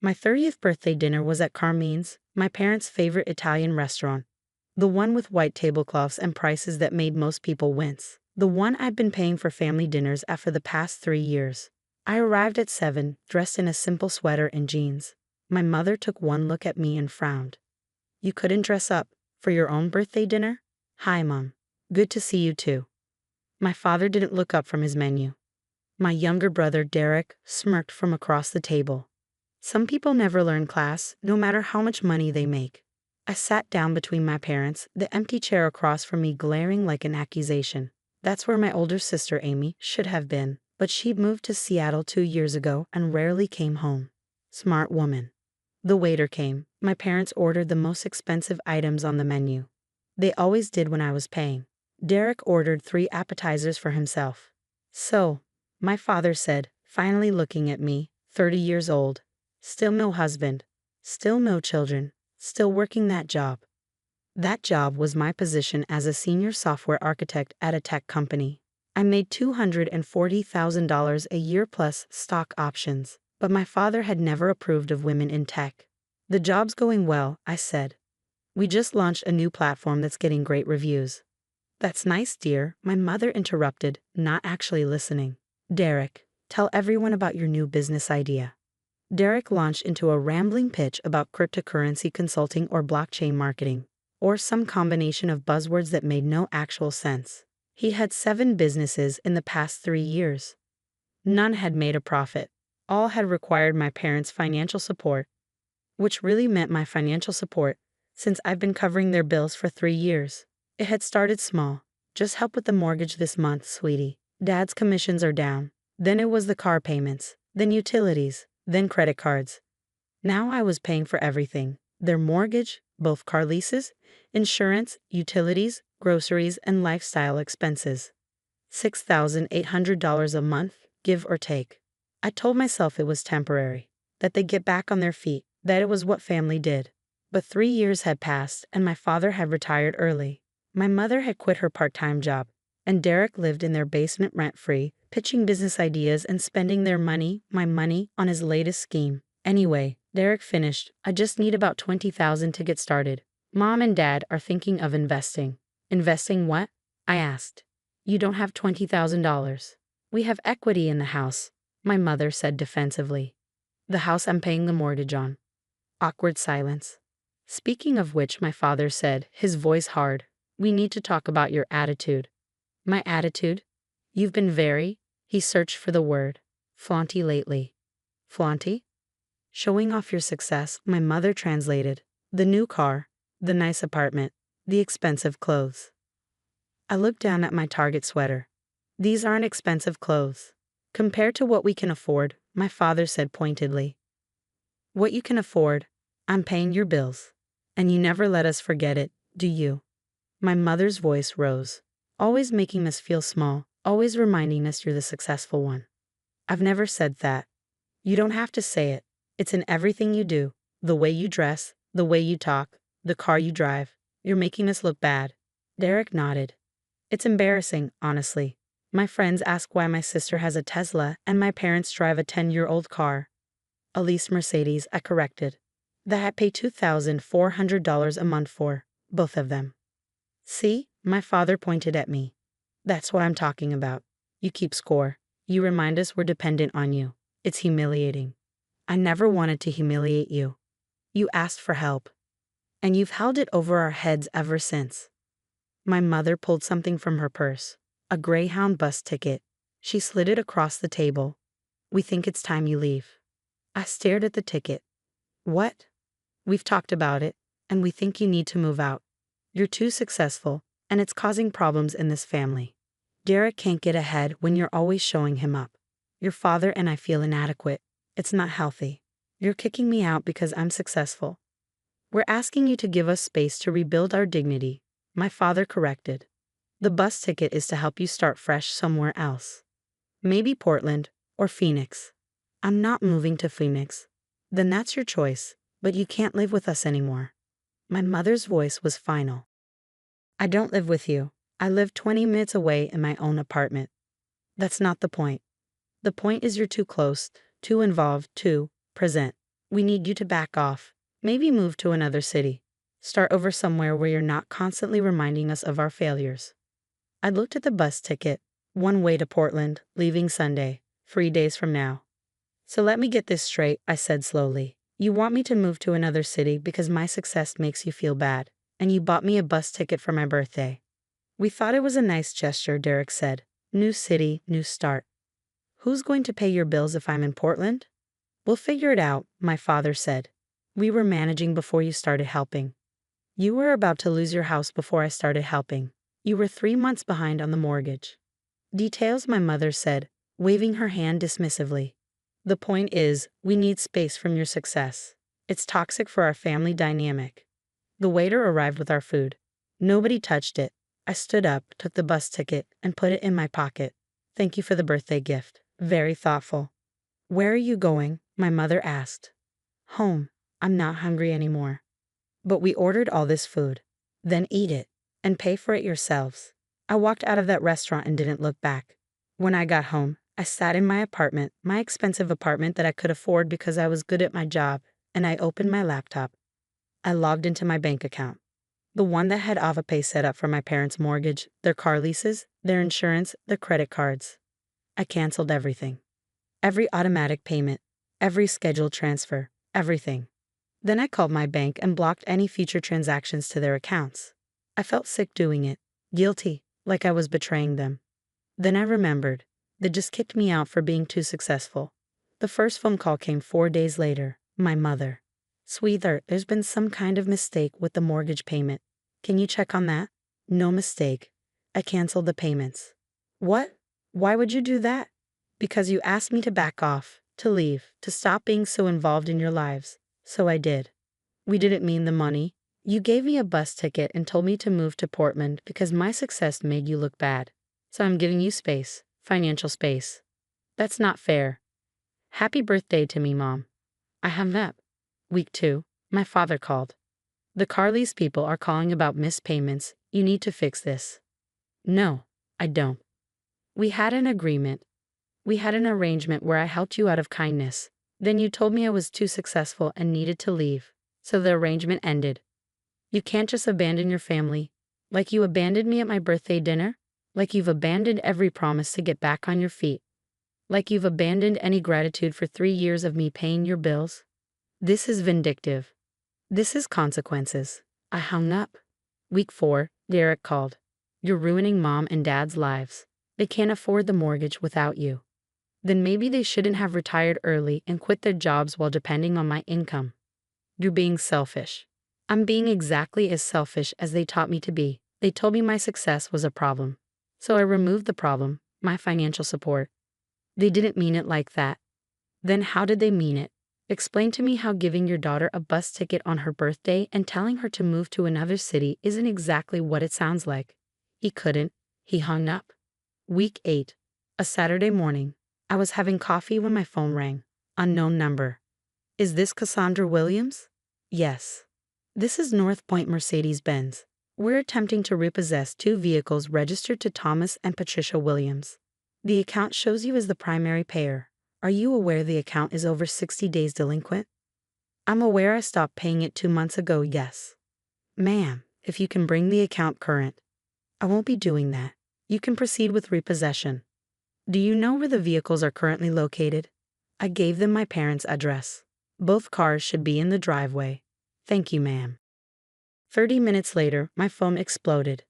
My 30th birthday dinner was at Carmine's, my parents' favorite Italian restaurant. The one with white tablecloths and prices that made most people wince. The one I'd been paying for family dinners at for the past 3 years. I arrived at 7, dressed in a simple sweater and jeans. My mother took one look at me and frowned. "You couldn't dress up for your own birthday dinner?" "Hi, Mom. Good to see you too." My father didn't look up from his menu. My younger brother, Derek, smirked from across the table. Some people never learn class, no matter how much money they make. I sat down between my parents, the empty chair across from me glaring like an accusation. That's where my older sister Amy should have been, but she'd moved to Seattle 2 years ago and rarely came home. Smart woman. The waiter came. My parents ordered the most expensive items on the menu. They always did when I was paying. Derek ordered 3 appetizers for himself. "So," my father said, finally looking at me, 30 years old. "Still no husband. Still no children. Still working that job." That job was my position as a senior software architect at a tech company. I made $240,000 a year plus stock options, but my father had never approved of women in tech. "The job's going well," I said. "We just launched a new platform that's getting great reviews." "That's nice, dear," my mother interrupted, not actually listening. "Derek, tell everyone about your new business idea." Derek launched into a rambling pitch about cryptocurrency consulting or blockchain marketing, or some combination of buzzwords that made no actual sense. He had 7 businesses in the past 3 years. None had made a profit. All had required my parents' financial support, which really meant my financial support, since I've been covering their bills for 3 years. It had started small. "Just help with the mortgage this month, sweetie. Dad's commissions are down." Then it was the car payments, then utilities, then credit cards. Now I was paying for everything. Their mortgage, both car leases, insurance, utilities, groceries, and lifestyle expenses. $6,800 a month, give or take. I told myself it was temporary, that they'd get back on their feet, that it was what family did. But 3 years had passed, and my father had retired early. My mother had quit her part-time job, and Derek lived in their basement rent-free, pitching business ideas and spending their money, my money, on his latest scheme. Anyway, Derek finished. "I just need about $20,000 to get started. Mom and Dad are thinking of investing." "Investing what?" I asked. "You don't have $20,000. "We have equity in the house," my mother said defensively. "The house I'm paying the mortgage on." Awkward silence. Speaking of which, my father said, his voice hard, "We need to talk about your attitude." "My attitude? You've been very," he searched for the word, "flaunty lately." "Flaunty?" "Showing off your success," my mother translated. "The new car, the nice apartment, the expensive clothes." I looked down at my Target sweater. "These aren't expensive clothes. Compared to what we can afford," my father said pointedly. "What you can afford, I'm paying your bills. And you never let us forget it, do you?" My mother's voice rose. "Always making us feel small, always reminding us you're the successful one." "I've never said that." "You don't have to say it. It's in everything you do, the way you dress, the way you talk, the car you drive. You're making us look bad." Derek nodded. "It's embarrassing, honestly. My friends ask why my sister has a Tesla and my parents drive a 10-year-old car." "A leased Mercedes," I corrected. "That I pay $2,400 a month for, both of them." "See?" My father pointed at me. "That's what I'm talking about. You keep score. You remind us we're dependent on you. It's humiliating." "I never wanted to humiliate you. You asked for help. And you've held it over our heads ever since." My mother pulled something from her purse. A Greyhound bus ticket. She slid it across the table. "We think it's time you leave." I stared at the ticket. "What?" "We've talked about it, and we think you need to move out. You're too successful, and it's causing problems in this family. Derek can't get ahead when you're always showing him up. Your father and I feel inadequate. It's not healthy. You're kicking me out because I'm successful. We're asking you to give us space to rebuild our dignity," my father corrected. "The bus ticket is to help you start fresh somewhere else. Maybe Portland or Phoenix." "I'm not moving to Phoenix." "Then that's your choice, but you can't live with us anymore." My mother's voice was final. "I don't live with you. I live 20 minutes away in my own apartment." "That's not the point. The point is you're too close, too involved, too present." We need you to back off. Maybe move to another city. Start over somewhere where you're not constantly reminding us of our failures. I looked at the bus ticket. One way to Portland, leaving Sunday, 3 days from now. So let me get this straight, I said slowly. You want me to move to another city because my success makes you feel bad, and you bought me a bus ticket for my birthday. We thought it was a nice gesture, Derek said. New city, new start. Who's going to pay your bills if I'm in Portland? We'll figure it out, my father said. We were managing before you started helping. You were about to lose your house before I started helping. You were 3 months behind on the mortgage. Details, my mother said, waving her hand dismissively. The point is, we need space from your success. It's toxic for our family dynamic. The waiter arrived with our food. Nobody touched it. I stood up, took the bus ticket, and put it in my pocket. Thank you for the birthday gift. Very thoughtful. Where are you going? My mother asked. Home. I'm not hungry anymore. But we ordered all this food. Then eat it, and pay for it yourselves. I walked out of that restaurant and didn't look back. When I got home, I sat in my apartment, my expensive apartment that I could afford because I was good at my job, and I opened my laptop. I logged into my bank account. The one that had AvaPay set up for my parents' mortgage, their car leases, their insurance, their credit cards. I canceled everything. Every automatic payment, every scheduled transfer, everything. Then I called my bank and blocked any future transactions to their accounts. I felt sick doing it, guilty, like I was betraying them. Then I remembered. They just kicked me out for being too successful. The first phone call came 4 days later. My mother. Sweetheart, there's been some kind of mistake with the mortgage payment. Can you check on that? No mistake. I canceled the payments. What? Why would you do that? Because you asked me to back off, to leave, to stop being so involved in your lives. So I did. We didn't mean the money. You gave me a bus ticket and told me to move to Portland because my success made you look bad. So I'm giving you space, financial space. That's not fair. Happy birthday to me, Mom. I hung up. Week 2, my father called. The car lease people are calling about missed payments. You need to fix this. No, I don't. We had an agreement. We had an arrangement where I helped you out of kindness. Then you told me I was too successful and needed to leave. So the arrangement ended. You can't just abandon your family. Like you abandoned me at my birthday dinner. Like you've abandoned every promise to get back on your feet. Like you've abandoned any gratitude for 3 years of me paying your bills. This is vindictive. This is consequences. I hung up. Week 4, Derek called. You're ruining Mom and Dad's lives. They can't afford the mortgage without you. Then maybe they shouldn't have retired early and quit their jobs while depending on my income. You're being selfish. I'm being exactly as selfish as they taught me to be. They told me my success was a problem. So I removed the problem, my financial support. They didn't mean it like that. Then how did they mean it? Explain to me how giving your daughter a bus ticket on her birthday and telling her to move to another city isn't exactly what it sounds like. He couldn't. He hung up. Week 8. A Saturday morning. I was having coffee when my phone rang. Unknown number. Is this Cassandra Williams? Yes. This is North Point Mercedes-Benz. We're attempting to repossess 2 vehicles registered to Thomas and Patricia Williams. The account shows you as the primary payer. Are you aware the account is over 60 days delinquent? I'm aware I stopped paying it 2 months ago, yes. Ma'am, if you can bring the account current. I won't be doing that. You can proceed with repossession. Do you know where the vehicles are currently located? I gave them my parents' address. Both cars should be in the driveway. Thank you, ma'am. 30 minutes later, my phone exploded.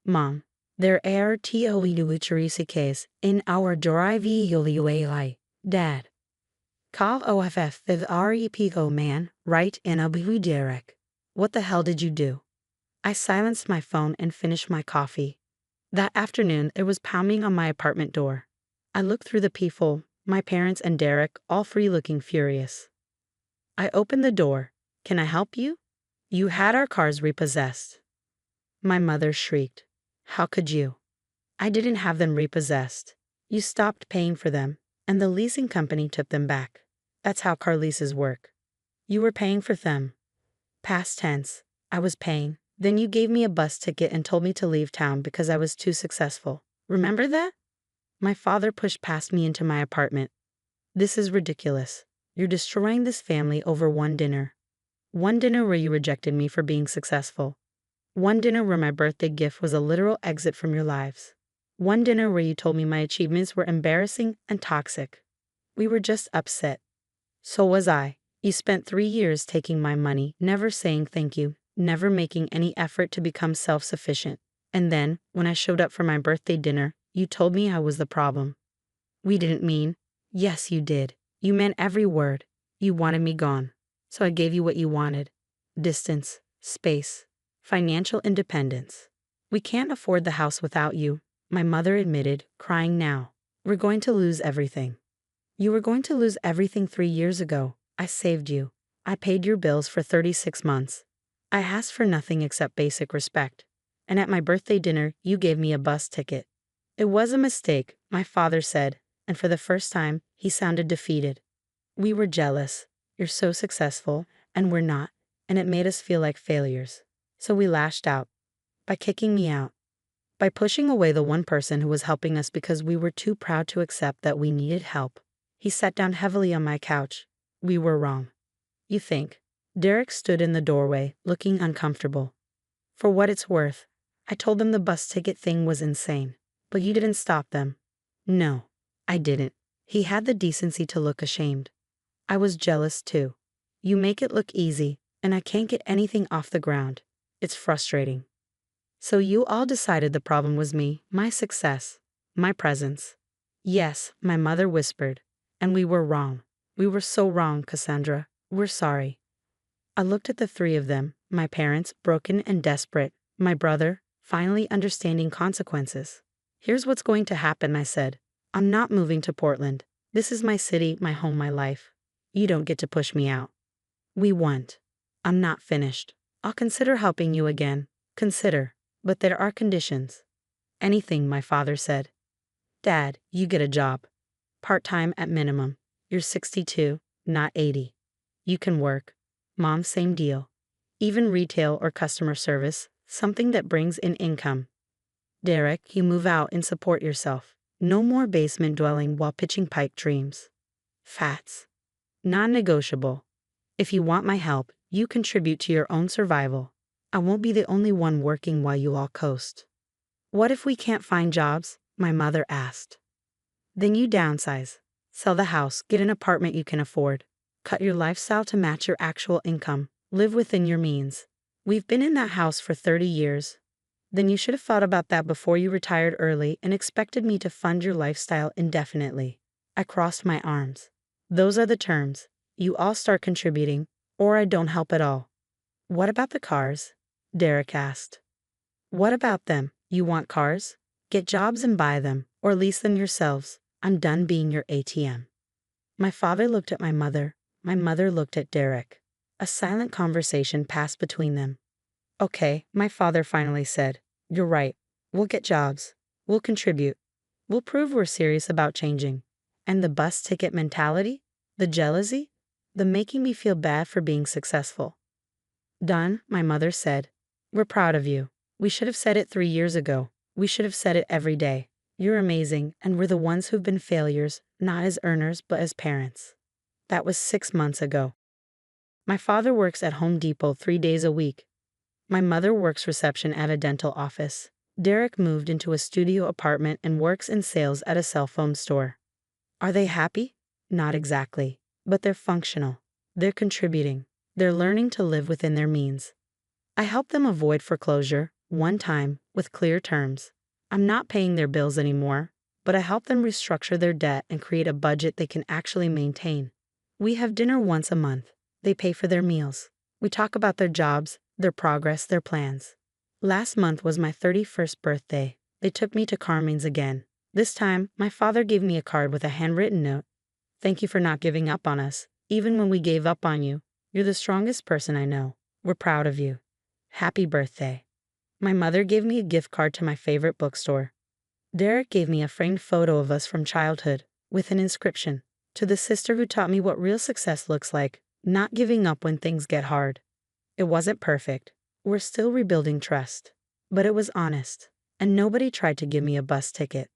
Mom, there are TOE case in our drive. Dad. Call OFF the REPO man, right in a blue Derek. What the hell did you do? I silenced my phone and finished my coffee. That afternoon, there was pounding on my apartment door. I looked through the peephole, my parents and Derek, all 3 looking furious. I opened the door. Can I help you? You had our cars repossessed. My mother shrieked. How could you? I didn't have them repossessed. You stopped paying for them, and the leasing company took them back. That's how car leases work. You were paying for them. Past tense. I was paying. Then you gave me a bus ticket and told me to leave town because I was too successful. Remember that? My father pushed past me into my apartment. This is ridiculous. You're destroying this family over one dinner. One dinner where you rejected me for being successful. One dinner where my birthday gift was a literal exit from your lives. One dinner where you told me my achievements were embarrassing and toxic. We were just upset. So was I. You spent 3 years taking my money, never saying thank you, never making any effort to become self-sufficient. And then, when I showed up for my birthday dinner, you told me I was the problem. We didn't mean. Yes, you did. You meant every word. You wanted me gone. So I gave you what you wanted. Distance, space, financial independence. We can't afford the house without you, my mother admitted, crying now. We're going to lose everything. You were going to lose everything 3 years ago. I saved you. I paid your bills for 36 months. I asked for nothing except basic respect. And at my birthday dinner, you gave me a bus ticket. It was a mistake, my father said, and for the first time, he sounded defeated. We were jealous. You're so successful, and we're not, and it made us feel like failures. So we lashed out. By kicking me out. By pushing away the one person who was helping us because we were too proud to accept that we needed help. He sat down heavily on my couch. We were wrong. You think. Derek stood in the doorway, looking uncomfortable. For what it's worth, I told them the bus ticket thing was insane. But you didn't stop them. No, I didn't. He had the decency to look ashamed. I was jealous too. You make it look easy, and I can't get anything off the ground. It's frustrating. So you all decided the problem was me, my success, my presence. Yes, my mother whispered. And we were wrong. We were so wrong, Cassandra. We're sorry. I looked at the three of them, my parents, broken and desperate, my brother, finally understanding consequences. Here's what's going to happen, I said. I'm not moving to Portland. This is my city, my home, my life. You don't get to push me out. We won't. I'm not finished. I'll consider helping you again. Consider. But there are conditions. Anything, my father said. Dad, you get a job. Part-time at minimum. You're 62, not 80. You can work. Mom, same deal. Even retail or customer service, something that brings in income. Derek, you move out and support yourself. No more basement dwelling while pitching pipe dreams. Fats. Non-negotiable. If you want my help, you contribute to your own survival. I won't be the only one working while you all coast. What if we can't find jobs? My mother asked. Then you downsize. Sell the house, get an apartment you can afford. Cut your lifestyle to match your actual income. Live within your means. We've been in that house for 30 years. Then you should have thought about that before you retired early and expected me to fund your lifestyle indefinitely. I crossed my arms. Those are the terms. You all start contributing, or I don't help at all. What about the cars? Derek asked. What about them? You want cars? Get jobs and buy them, or lease them yourselves. I'm done being your ATM. My father looked at my mother looked at Derek. A silent conversation passed between them. Okay, my father finally said. You're right. We'll get jobs. We'll contribute. We'll prove we're serious about changing. And the bus ticket mentality? The jealousy? The making me feel bad for being successful. Done, my mother said. We're proud of you. We should have said it 3 years ago. We should have said it every day. You're amazing, and we're the ones who've been failures, not as earners but as parents. That was 6 months ago. My father works at Home Depot 3 days a week. My mother works reception at a dental office. Derek moved into a studio apartment and works in sales at a cell phone store. Are they happy? Not exactly. But they're functional. They're contributing. They're learning to live within their means. I help them avoid foreclosure, one time, with clear terms. I'm not paying their bills anymore, but I help them restructure their debt and create a budget they can actually maintain. We have dinner once a month. They pay for their meals. We talk about their jobs, their progress, their plans. Last month was my 31st birthday. They took me to Carmen's again. This time, my father gave me a card with a handwritten note. Thank you for not giving up on us, even when we gave up on you. You're the strongest person I know. We're proud of you. Happy birthday. My mother gave me a gift card to my favorite bookstore. Derek gave me a framed photo of us from childhood, with an inscription. To the sister who taught me what real success looks like, not giving up when things get hard. It wasn't perfect. We're still rebuilding trust. But it was honest, and nobody tried to give me a bus ticket.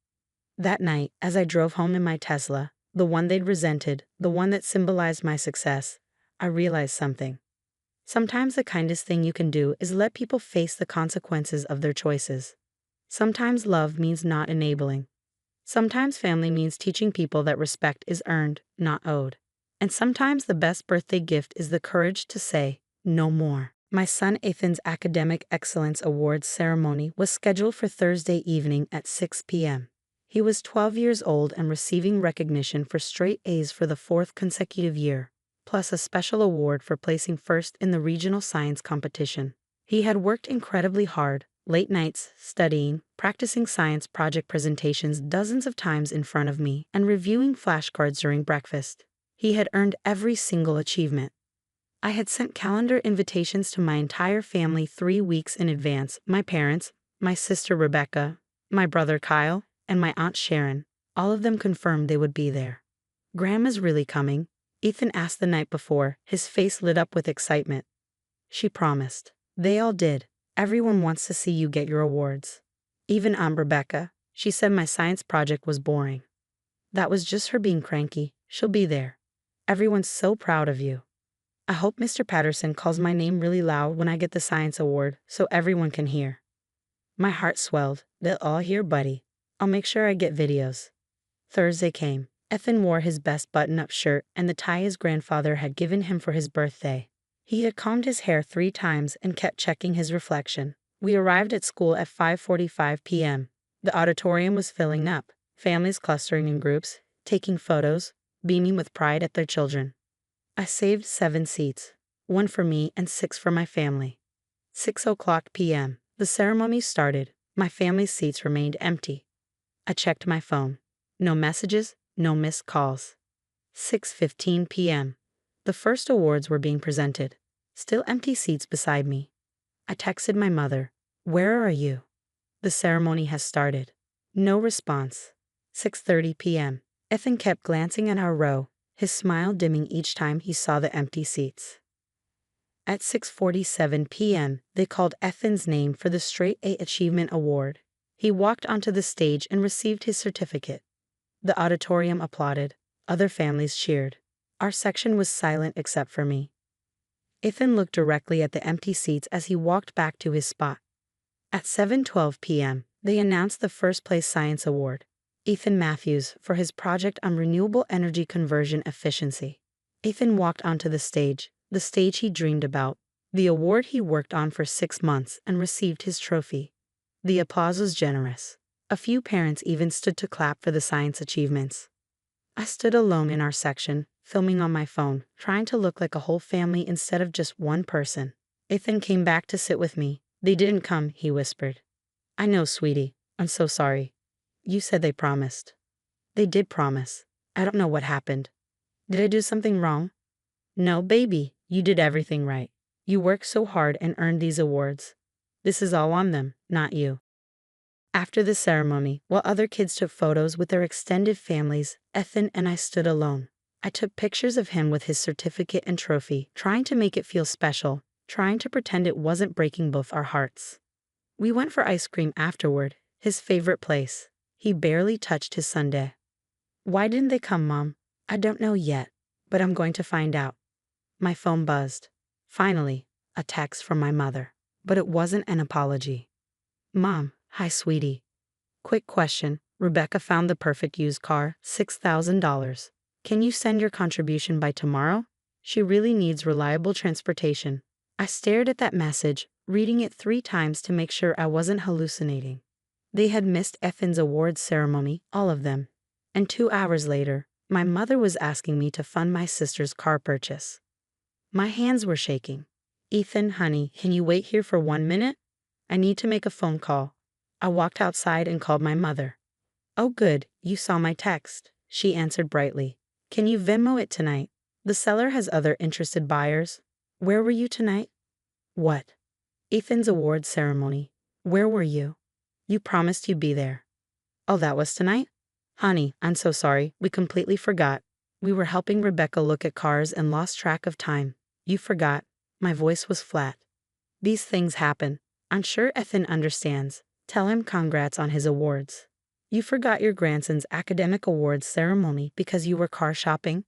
That night, as I drove home in my Tesla, the one they'd resented, the one that symbolized my success, I realized something. Sometimes the kindest thing you can do is let people face the consequences of their choices. Sometimes love means not enabling. Sometimes family means teaching people that respect is earned, not owed. And sometimes the best birthday gift is the courage to say, no more. My son Ethan's Academic Excellence Awards ceremony was scheduled for Thursday evening at 6 p.m. He was 12 years old and receiving recognition for straight A's for the fourth consecutive year, plus a special award for placing first in the regional science competition. He had worked incredibly hard, late nights, studying, practicing science project presentations dozens of times in front of me, and reviewing flashcards during breakfast. He had earned every single achievement. I had sent calendar invitations to my entire family 3 weeks in advance, my parents, my sister Rebecca, my brother Kyle, and my aunt Sharon. All of them confirmed they would be there. "Grandma's really coming?" Ethan asked the night before, his face lit up with excitement. "She promised." They all did. "Everyone wants to see you get your awards. Even Aunt Rebecca. She said my science project was boring." "That was just her being cranky. She'll be there. Everyone's so proud of you. I hope Mr. Patterson calls my name really loud when I get the science award so everyone can hear." My heart swelled. "They'll all hear, buddy. I'll make sure I get videos." Thursday came. Ethan wore his best button-up shirt and the tie his grandfather had given him for his birthday. He had combed his hair 3 times and kept checking his reflection. We arrived at school at 5:45 p.m. The auditorium was filling up, families clustering in groups, taking photos, beaming with pride at their children. I saved 7 seats, 1 for me and 6 for my family. 6:00 p.m. The ceremony started. My family's seats remained empty. I checked my phone. No messages, no missed calls. 6:15 p.m. The first awards were being presented. Still empty seats beside me. I texted my mother. "Where are you? The ceremony has started." No response. 6:30 p.m. Ethan kept glancing at our row, his smile dimming each time he saw the empty seats. At 6:47 p.m., they called Ethan's name for the Straight A Achievement Award. He walked onto the stage and received his certificate. The auditorium applauded. Other families cheered. Our section was silent except for me. Ethan looked directly at the empty seats as he walked back to his spot. At 7:12 p.m., they announced the first place science award. Ethan Matthews for his project on renewable energy conversion efficiency. Ethan walked onto the stage he dreamed about, the award he worked on for 6 months, and received his trophy. The applause was generous. A few parents even stood to clap for the science achievements. I stood alone in our section, filming on my phone, trying to look like a whole family instead of just one person. Ethan came back to sit with me. "They didn't come," he whispered. "I know, sweetie. I'm so sorry. You said they promised." "They did promise. I don't know what happened. Did I do something wrong?" "No, baby. You did everything right. You worked so hard and earned these awards. This is all on them, not you." After the ceremony, while other kids took photos with their extended families, Ethan and I stood alone. I took pictures of him with his certificate and trophy, trying to make it feel special, trying to pretend it wasn't breaking both our hearts. We went for ice cream afterward, his favorite place. He barely touched his sundae. "Why didn't they come, Mom?" "I don't know yet, but I'm going to find out." My phone buzzed. Finally, a text from my mother. But it wasn't an apology. "Mom, hi sweetie. Quick question. Rebecca found the perfect used car, $6,000. Can you send your contribution by tomorrow? She really needs reliable transportation." I stared at that message, reading it 3 times to make sure I wasn't hallucinating. They had missed Ethan's awards ceremony, all of them. And 2 hours later, my mother was asking me to fund my sister's car purchase. My hands were shaking. "Ethan, honey, can you wait here for 1 minute? I need to make a phone call." I walked outside and called my mother. "Oh good, you saw my text," she answered brightly. "Can you Venmo it tonight? The seller has other interested buyers." "Where were you tonight?" "What?" "Ethan's awards ceremony. Where were you?" "You promised you'd be there." "Oh, that was tonight?" "Honey, I'm so sorry, we completely forgot. We were helping Rebecca look at cars and lost track of time. You forgot." My voice was flat. "These things happen. I'm sure Ethan understands. Tell him congrats on his awards." You forgot your grandson's academic awards ceremony because you were car shopping?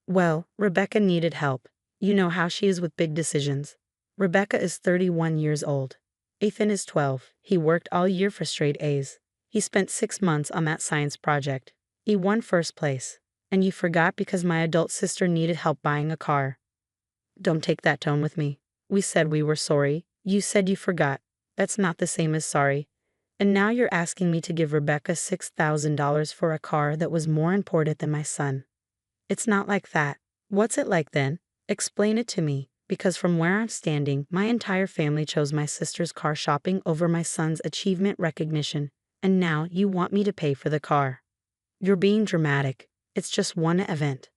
Well, Rebecca needed help. You know how she is with big decisions. Rebecca is 31 years old. Ethan is 12. He worked all year for straight A's. He spent 6 months on that science project. He won first place. And you forgot because my adult sister needed help buying a car. Don't take that tone with me. We said we were sorry. You said you forgot. That's not the same as sorry. And now you're asking me to give Rebecca $6,000 for a car that was more important than my son. It's not like that. What's it like then? Explain it to me, because from where I'm standing, my entire family chose my sister's car shopping over my son's achievement recognition, and now you want me to pay for the car. You're being dramatic. It's just one event.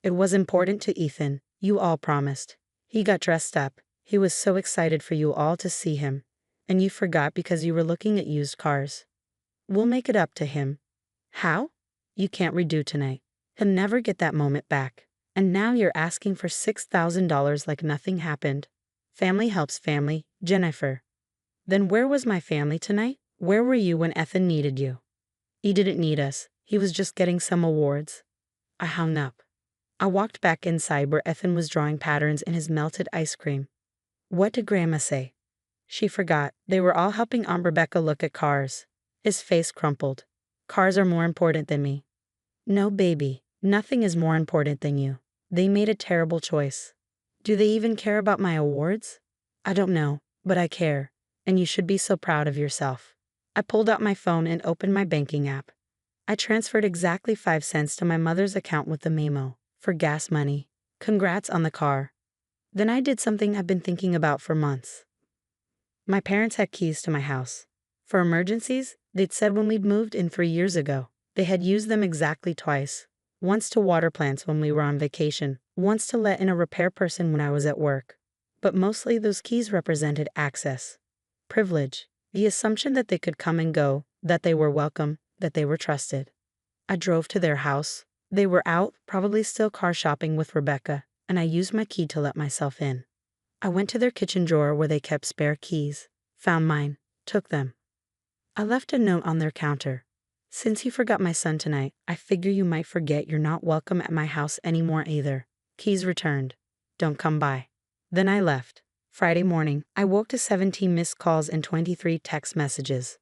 It was important to Ethan, you all promised. He got dressed up. He was so excited for you all to see him. And you forgot because you were looking at used cars. We'll make it up to him. How? You can't redo tonight. He'll never get that moment back. And now you're asking for $6,000 like nothing happened. Family helps family, Jennifer. Then where was my family tonight? Where were you when Ethan needed you? He didn't need us. He was just getting some awards. I hung up. I walked back inside where Ethan was drawing patterns in his melted ice cream. What did Grandma say? She forgot. They were all helping Aunt Rebecca look at cars. His face crumpled. Cars are more important than me. No, baby. Nothing is more important than you. They made a terrible choice. Do they even care about my awards? I don't know, but I care. And you should be so proud of yourself. I pulled out my phone and opened my banking app. I transferred exactly 5 cents to my mother's account with the memo. For gas money. Congrats on the car. Then I did something I've been thinking about for months. My parents had keys to my house. For emergencies, they'd said when we'd moved in 3 years ago, they had used them exactly twice. Once to water plants when we were on vacation, once to let in a repair person when I was at work. But mostly those keys represented access. Privilege. The assumption that they could come and go, that they were welcome, that they were trusted. I drove to their house. They were out, probably still car shopping with Rebecca, and I used my key to let myself in. I went to their kitchen drawer where they kept spare keys, found mine, took them. I left a note on their counter. Since you forgot my son tonight, I figure you might forget you're not welcome at my house anymore either. Keys returned. Don't come by. Then I left. Friday morning, I woke to 17 missed calls and 23 text messages.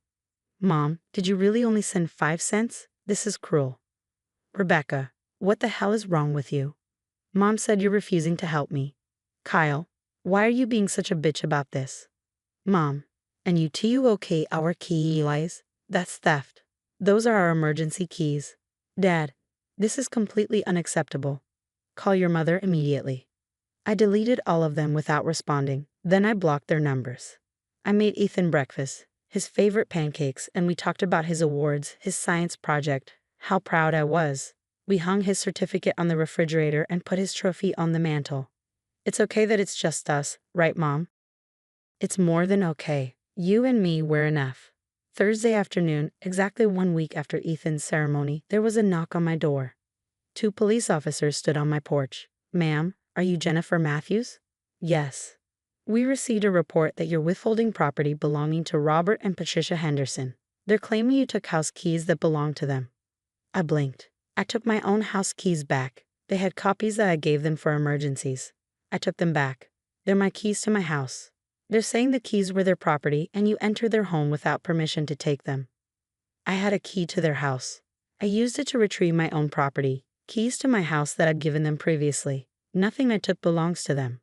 Mom, did you really only send 5 cents? This is cruel. Rebecca, what the hell is wrong with you? Mom said you're refusing to help me. Kyle, why are you being such a bitch about this? Mom, and you okay our key lies? That's theft. Those are our emergency keys. Dad, this is completely unacceptable. Call your mother immediately. I deleted all of them without responding. Then I blocked their numbers. I made Ethan breakfast, his favorite pancakes, and we talked about his awards, his science project, how proud I was. We hung his certificate on the refrigerator and put his trophy on the mantle. It's okay that it's just us, right, Mom? It's more than okay. You and me were enough. Thursday afternoon, exactly 1 week after Ethan's ceremony, there was a knock on my door. 2 police officers stood on my porch. Ma'am, are you Jennifer Matthews? Yes. We received a report that you're withholding property belonging to Robert and Patricia Henderson. They're claiming you took house keys that belonged to them. I blinked. I took my own house keys back. They had copies that I gave them for emergencies. I took them back. They're my keys to my house. They're saying the keys were their property and you entered their home without permission to take them. I had a key to their house. I used it to retrieve my own property, keys to my house that I'd given them previously. Nothing I took belongs to them.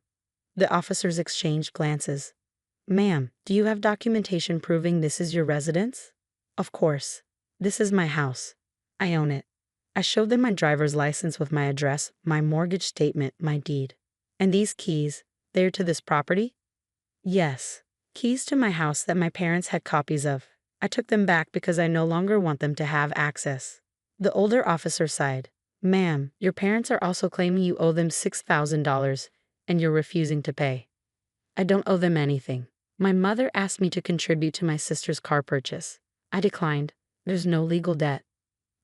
The officers exchanged glances. Ma'am, do you have documentation proving this is your residence? Of course. This is my house. I own it. I showed them my driver's license with my address, my mortgage statement, my deed. And these keys, they're to this property? Yes. Keys to my house that my parents had copies of. I took them back because I no longer want them to have access. The older officer sighed. Ma'am, your parents are also claiming you owe them $6,000, and you're refusing to pay. I don't owe them anything. My mother asked me to contribute to my sister's car purchase. I declined. There's no legal debt.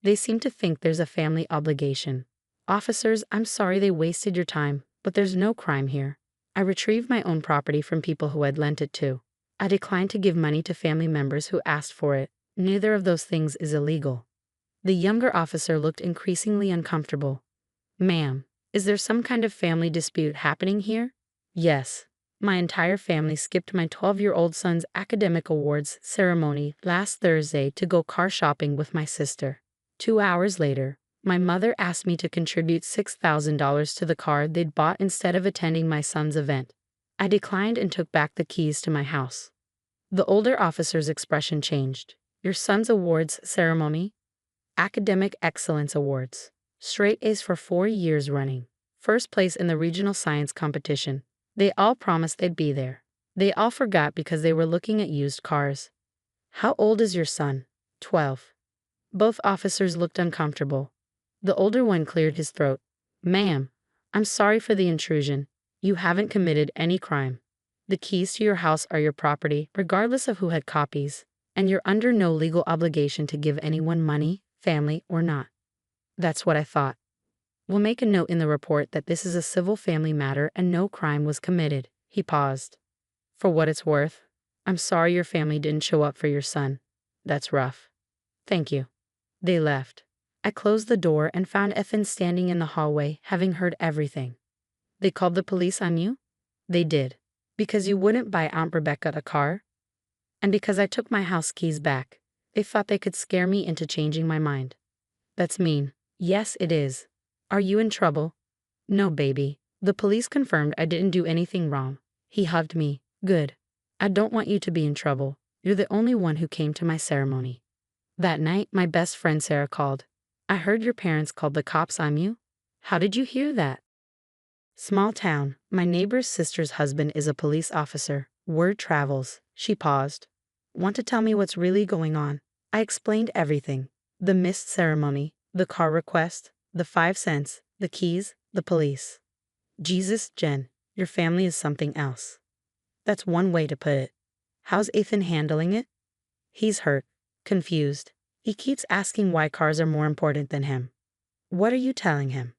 They seem to think there's a family obligation. Officers, I'm sorry they wasted your time, but there's no crime here. I retrieved my own property from people who I'd lent it to. I declined to give money to family members who asked for it. Neither of those things is illegal. The younger officer looked increasingly uncomfortable. Ma'am, is there some kind of family dispute happening here? Yes. My entire family skipped my 12-year-old son's academic awards ceremony last Thursday to go car shopping with my sister. 2 hours later, my mother asked me to contribute $6,000 to the car they'd bought instead of attending my son's event. I declined and took back the keys to my house. The older officer's expression changed. Your son's awards ceremony? Academic Excellence Awards. Straight A's for 4 years running. First place in the regional science competition. They all promised they'd be there. They all forgot because they were looking at used cars. How old is your son? 12. Both officers looked uncomfortable. The older one cleared his throat. Ma'am, I'm sorry for the intrusion. You haven't committed any crime. The keys to your house are your property, regardless of who had copies, and you're under no legal obligation to give anyone money, family or not. That's what I thought. We'll make a note in the report that this is a civil family matter and no crime was committed. He paused. For what it's worth, I'm sorry your family didn't show up for your son. That's rough. Thank you. They left. I closed the door and found Ethan standing in the hallway, having heard everything. They called the police on you? They did. Because you wouldn't buy Aunt Rebecca a car? And because I took my house keys back. They thought they could scare me into changing my mind. That's mean. Yes, it is. Are you in trouble? No, baby. The police confirmed I didn't do anything wrong. He hugged me. Good. I don't want you to be in trouble. You're the only one who came to my ceremony. That night, my best friend Sarah called. I heard your parents called the cops on you. How did you hear that? Small town. My neighbor's sister's husband is a police officer. Word travels. She paused. Want to tell me what's really going on? I explained everything. The missed ceremony, the car request, the 5 cents, the keys, the police. Jesus, Jen, your family is something else. That's one way to put it. How's Ethan handling it? He's hurt, confused. He keeps asking why cars are more important than him. What are you telling him?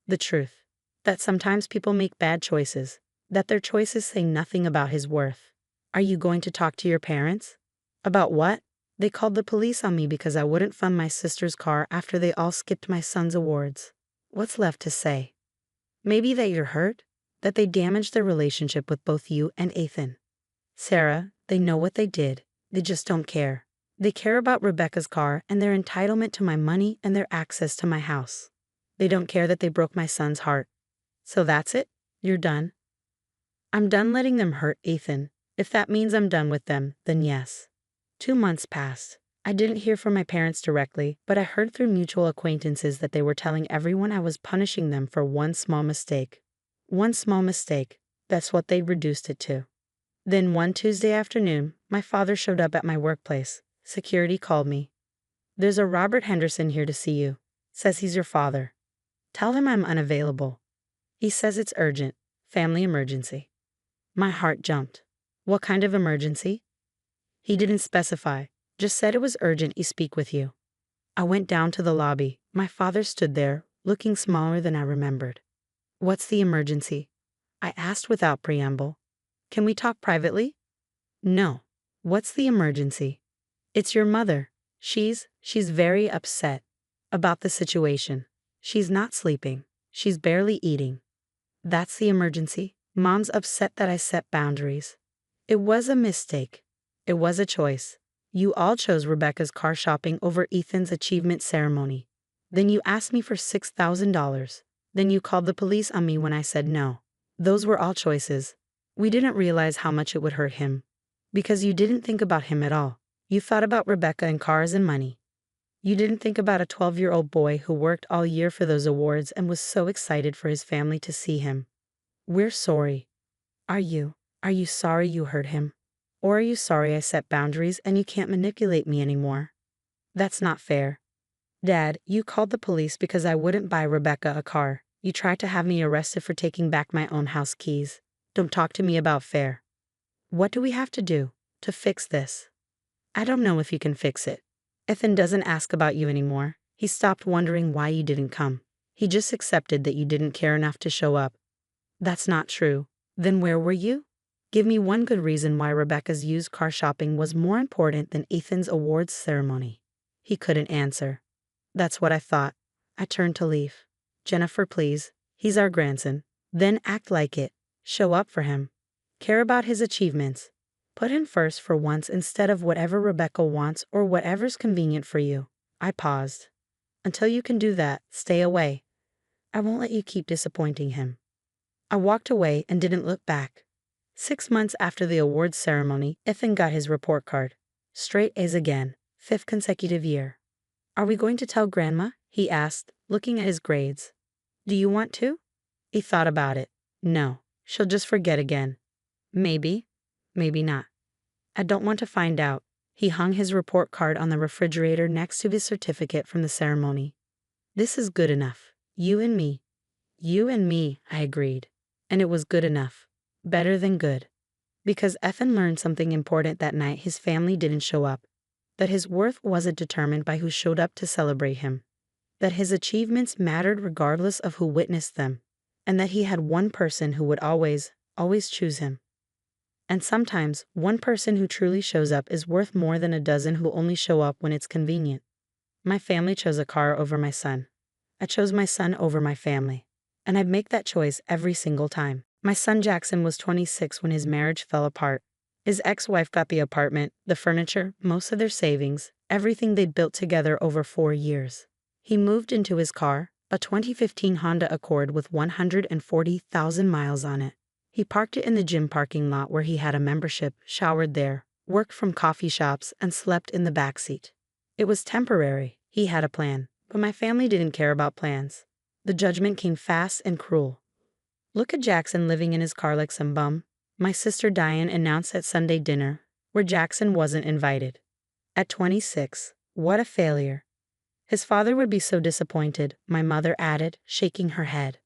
The truth. That sometimes people make bad choices, that their choices say nothing about his worth. Are you going to talk to your parents? About what? They called the police on me because I wouldn't fund my sister's car after they all skipped my son's awards. What's left to say? Maybe that you're hurt? That they damaged their relationship with both you and Ethan. Sarah, they know what they did. They just don't care. They care about Rebecca's car and their entitlement to my money and their access to my house. They don't care that they broke my son's heart. So that's it? You're done? I'm done letting them hurt Ethan. If that means I'm done with them, then yes. 2 months passed. I didn't hear from my parents directly, but I heard through mutual acquaintances that they were telling everyone I was punishing them for one small mistake. One small mistake. That's what they'd reduced it to. Then one Tuesday afternoon, my father showed up at my workplace. Security called me. There's a Robert Henderson here to see you. Says he's your father. Tell him I'm unavailable. He says it's urgent. Family emergency. My heart jumped. What kind of emergency? He didn't specify. Just said it was urgent he speak with you. I went down to the lobby. My father stood there, looking smaller than I remembered. What's the emergency? I asked without preamble. Can we talk privately? No. What's the emergency? It's your mother. She's very upset about the situation. She's not sleeping. She's barely eating. That's the emergency. Mom's upset that I set boundaries. It was a mistake. It was a choice. You all chose Rebecca's car shopping over Ethan's achievement ceremony. Then you asked me for $6,000. Then you called the police on me when I said no. Those were all choices. We didn't realize how much it would hurt him. Because you didn't think about him at all. You thought about Rebecca and cars and money. You didn't think about a 12-year-old boy who worked all year for those awards and was so excited for his family to see him. We're sorry. Are you? Are you sorry you hurt him? Or are you sorry I set boundaries and you can't manipulate me anymore? That's not fair. Dad, you called the police because I wouldn't buy Rebecca a car. You tried to have me arrested for taking back my own house keys. Don't talk to me about fair. What do we have to do to fix this? I don't know if you can fix it. Ethan doesn't ask about you anymore. He stopped wondering why you didn't come. He just accepted that you didn't care enough to show up. That's not true. Then where were you? Give me one good reason why Rebecca's used car shopping was more important than Ethan's awards ceremony. He couldn't answer. That's what I thought. I turned to leave. Jennifer, please. He's our grandson. Then act like it. Show up for him. Care about his achievements. Put him first for once instead of whatever Rebecca wants or whatever's convenient for you. I paused. Until you can do that, stay away. I won't let you keep disappointing him. I walked away and didn't look back. 6 months after the awards ceremony, Ethan got his report card. Straight A's again, 5th consecutive year. Are we going to tell Grandma? He asked, looking at his grades. Do you want to? He thought about it. No, she'll just forget again. Maybe, maybe not. I don't want to find out. He hung his report card on the refrigerator next to his certificate from the ceremony. This is good enough. You and me. You and me, I agreed. And it was good enough. Better than good. Because Ethan learned something important that night. His family didn't show up. That his worth wasn't determined by who showed up to celebrate him. That his achievements mattered regardless of who witnessed them. And that he had one person who would always choose him. And sometimes, one person who truly shows up is worth more than a dozen who only show up when it's convenient. My family chose a car over my son. I chose my son over my family. And I'd make that choice every single time. My son Jackson was 26 when his marriage fell apart. His ex-wife got the apartment, the furniture, most of their savings, everything they'd built together over 4 years. He moved into his car, a 2015 Honda Accord with 140,000 miles on it. He parked it in the gym parking lot where he had a membership, showered there, worked from coffee shops, and slept in the backseat. It was temporary. He had a plan, but my family didn't care about plans. The judgment came fast and cruel. Look at Jackson living in his car like some bum, my sister Diane announced at Sunday dinner, where Jackson wasn't invited. At 26, what a failure. His father would be so disappointed, my mother added, shaking her head.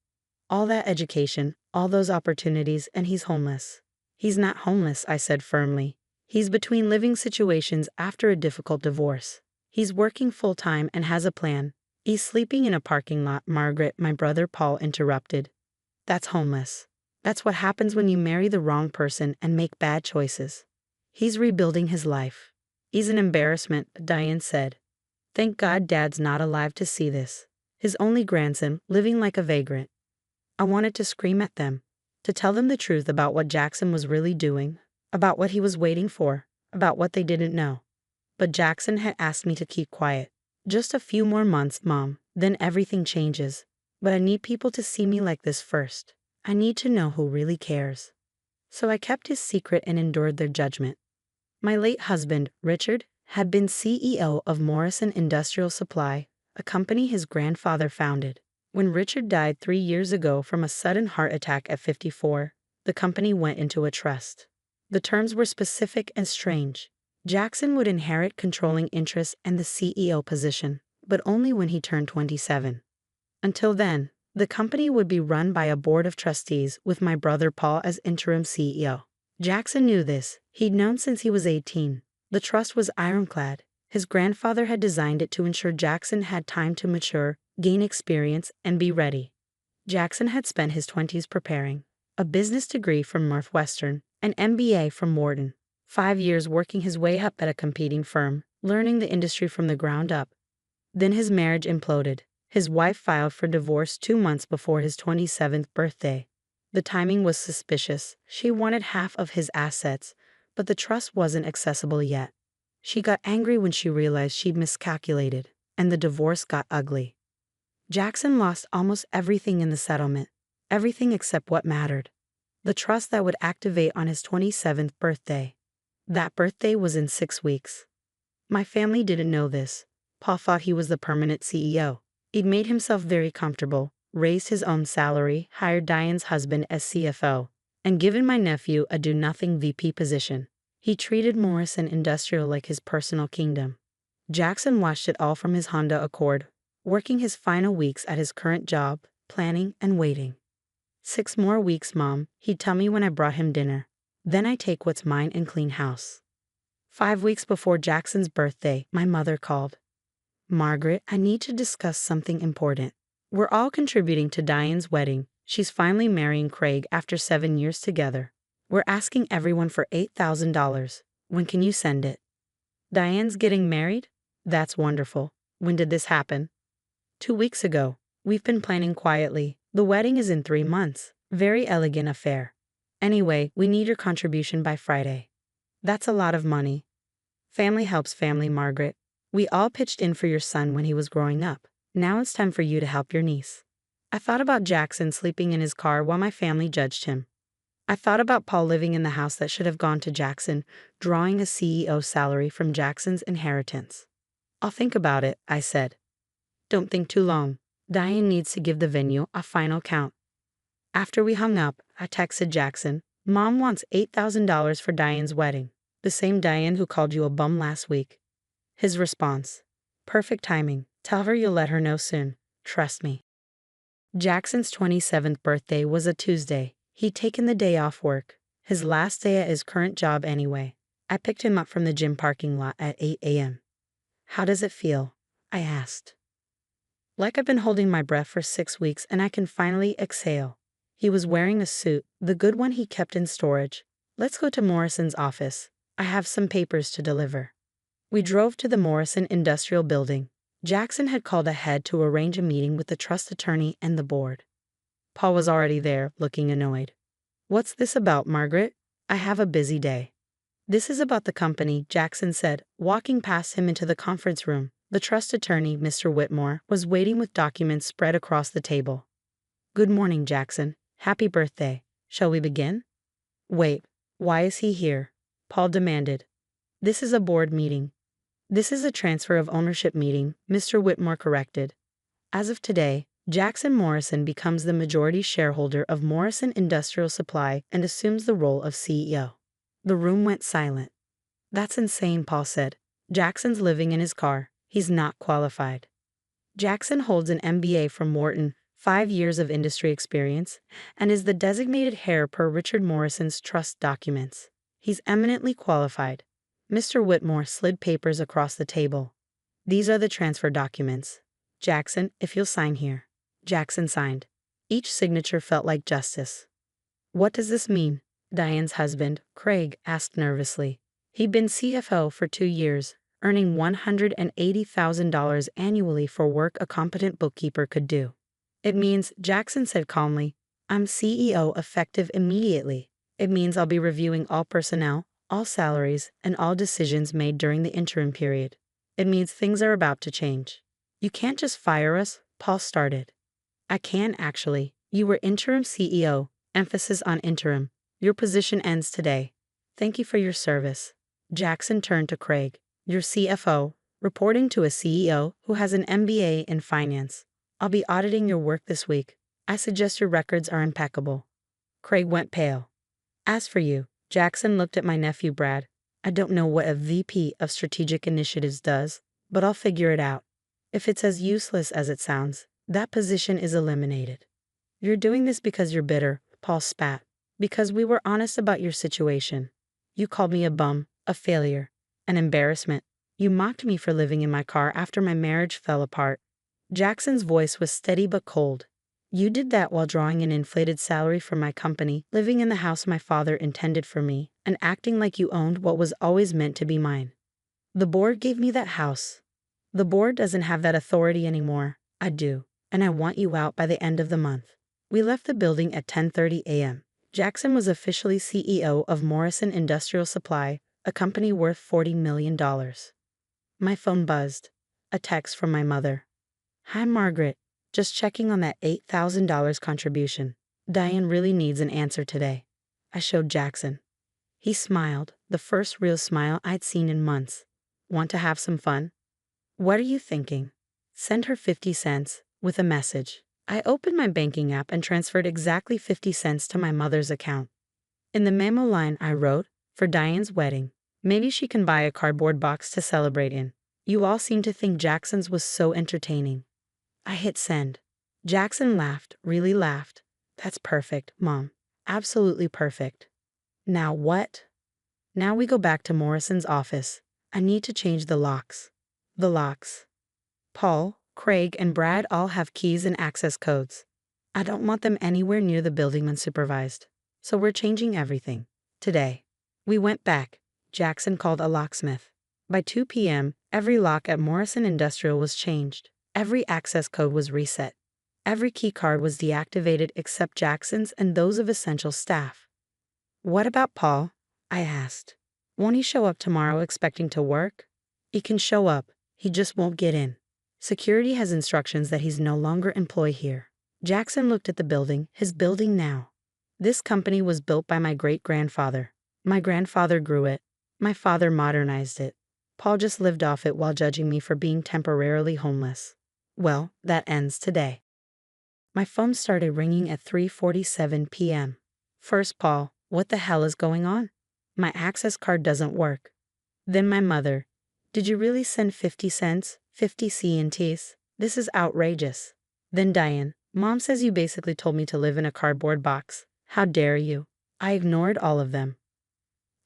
All that education, all those opportunities, and he's homeless. He's not homeless, I said firmly. He's between living situations after a difficult divorce. He's working full-time and has a plan. He's sleeping in a parking lot, Margaret, my brother Paul interrupted. That's homeless. That's what happens when you marry the wrong person and make bad choices. He's rebuilding his life. He's an embarrassment, Diane said. Thank God Dad's not alive to see this. His only grandson, living like a vagrant. I wanted to scream at them, to tell them the truth about what Jackson was really doing, about what he was waiting for, about what they didn't know. But Jackson had asked me to keep quiet. Just a few more months, Mom, then everything changes. But I need people to see me like this first. I need to know who really cares. So I kept his secret and endured their judgment. My late husband, Richard, had been CEO of Morrison Industrial Supply, a company his grandfather founded. When Richard died 3 years ago from a sudden heart attack at 54, the company went into a trust. The terms were specific and strange. Jackson would inherit controlling interests and the CEO position, but only when he turned 27. Until then, the company would be run by a board of trustees with my brother Paul as interim CEO. Jackson knew this. He'd known since he was 18. The trust was ironclad. His grandfather had designed it to ensure Jackson had time to mature, gain experience, and be ready. Jackson had spent his 20s preparing. A business degree from Northwestern, an MBA from Wharton. 5 years working his way up at a competing firm, learning the industry from the ground up. Then his marriage imploded. His wife filed for divorce 2 months before his 27th birthday. The timing was suspicious. She wanted half of his assets, but the trust wasn't accessible yet. She got angry when she realized she'd miscalculated, and the divorce got ugly. Jackson lost almost everything in the settlement, everything except what mattered. The trust that would activate on his 27th birthday. That birthday was in 6 weeks. My family didn't know this. Paul thought he was the permanent CEO. He'd made himself very comfortable, raised his own salary, hired Diane's husband as CFO, and given my nephew a do-nothing VP position. He treated Morrison Industrial like his personal kingdom. Jackson watched it all from his Honda Accord, working his final weeks at his current job, planning and waiting. 6 more weeks, Mom, he'd tell me when I brought him dinner. Then I take what's mine and clean house. 5 weeks before Jackson's birthday, my mother called. Margaret, I need to discuss something important. We're all contributing to Diane's wedding. She's finally marrying Craig after 7 years together. We're asking everyone for $8,000. When can you send it? Diane's getting married? That's wonderful. When did this happen? 2 weeks ago. We've been planning quietly. The wedding is in 3 months. Very elegant affair. Anyway, we need your contribution by Friday. That's a lot of money. Family helps family, Margaret. We all pitched in for your son when he was growing up. Now it's time for you to help your niece. I thought about Jackson sleeping in his car while my family judged him. I thought about Paul living in the house that should have gone to Jackson, drawing a CEO salary from Jackson's inheritance. I'll think about it, I said. Don't think too long. Diane needs to give the venue a final count. After we hung up, I texted Jackson. Mom wants $8,000 for Diane's wedding. The same Diane who called you a bum last week. His response. Perfect timing. Tell her you'll let her know soon. Trust me. Jackson's 27th birthday was a Tuesday. He'd taken the day off work. His last day at his current job anyway. I picked him up from the gym parking lot at 8 a.m. How does it feel? I asked. Like I've been holding my breath for 6 weeks and I can finally exhale. He was wearing a suit, the good one he kept in storage. Let's go to Morrison's office. I have some papers to deliver. We drove to the Morrison Industrial Building. Jackson had called ahead to arrange a meeting with the trust attorney and the board. Paul was already there, looking annoyed. What's this about, Margaret? I have a busy day. This is about the company, Jackson said, walking past him into the conference room. The trust attorney, Mr. Whitmore, was waiting with documents spread across the table. Good morning, Jackson. Happy birthday. Shall we begin? Wait, why is he here? Paul demanded. This is a board meeting. This is a transfer of ownership meeting, Mr. Whitmore corrected. As of today, Jackson Morrison becomes the majority shareholder of Morrison Industrial Supply and assumes the role of CEO. The room went silent. That's insane, Paul said. Jackson's living in his car. He's not qualified. Jackson holds an MBA from Wharton, 5 years of industry experience, and is the designated heir per Richard Morrison's trust documents. He's eminently qualified. Mr. Whitmore slid papers across the table. These are the transfer documents. Jackson, if you'll sign here. Jackson signed. Each signature felt like justice. What does this mean? Diane's husband, Craig, asked nervously. He'd been CFO for 2 years, earning $180,000 annually for work a competent bookkeeper could do. It means, Jackson said calmly, I'm CEO effective immediately. It means I'll be reviewing all personnel, all salaries, and all decisions made during the interim period. It means things are about to change. You can't just fire us, Paul started. I can actually. You were interim CEO, emphasis on interim. Your position ends today. Thank you for your service. Jackson turned to Craig. Your CFO, reporting to a CEO who has an MBA in finance. I'll be auditing your work this week. I suggest your records are impeccable. Craig went pale. As for you, Jackson looked at my nephew Brad. I don't know what a VP of Strategic Initiatives does, but I'll figure it out. If it's as useless as it sounds, that position is eliminated. You're doing this because you're bitter, Paul spat. Because we were honest about your situation. You called me a bum, a failure, an embarrassment. You mocked me for living in my car after my marriage fell apart. Jackson's voice was steady but cold. You did that while drawing an inflated salary from my company, living in the house my father intended for me, and acting like you owned what was always meant to be mine. The board gave me that house. The board doesn't have that authority anymore. I do, and I want you out by the end of the month. We left the building at 10:30 a.m. Jackson was officially CEO of Morrison Industrial Supply, a company worth $40 million. My phone buzzed. A text from my mother. Hi, Margaret. Just checking on that $8,000 contribution. Diane really needs an answer today. I showed Jackson. He smiled, the first real smile I'd seen in months. Want to have some fun? What are you thinking? Send her 50 cents, with a message. I opened my banking app and transferred exactly 50 cents to my mother's account. In the memo line I wrote, for Diane's wedding, maybe she can buy a cardboard box to celebrate in. You all seem to think Jackson's was so entertaining. I hit send. Jackson laughed, really laughed. That's perfect, Mom. Absolutely perfect. Now what? Now we go back to Morrison's office. I need to change the locks. The locks. Paul, Craig, and Brad all have keys and access codes. I don't want them anywhere near the building unsupervised. So we're changing everything. Today. We went back. Jackson called a locksmith. By 2 p.m., every lock at Morrison Industrial was changed. Every access code was reset. Every key card was deactivated except Jackson's and those of essential staff. What about Paul? I asked. Won't he show up tomorrow expecting to work? He can show up, he just won't get in. Security has instructions that he's no longer employed here. Jackson looked at the building, his building now. This company was built by my great-grandfather. My grandfather grew it. My father modernized it. Paul just lived off it while judging me for being temporarily homeless. Well, that ends today. My phone started ringing at 3:47 p.m. First, Paul, what the hell is going on? My access card doesn't work. Then my mother, did you really send 50 cents, 50 CNTs? This is outrageous. Then Diane, Mom says you basically told me to live in a cardboard box. How dare you? I ignored all of them.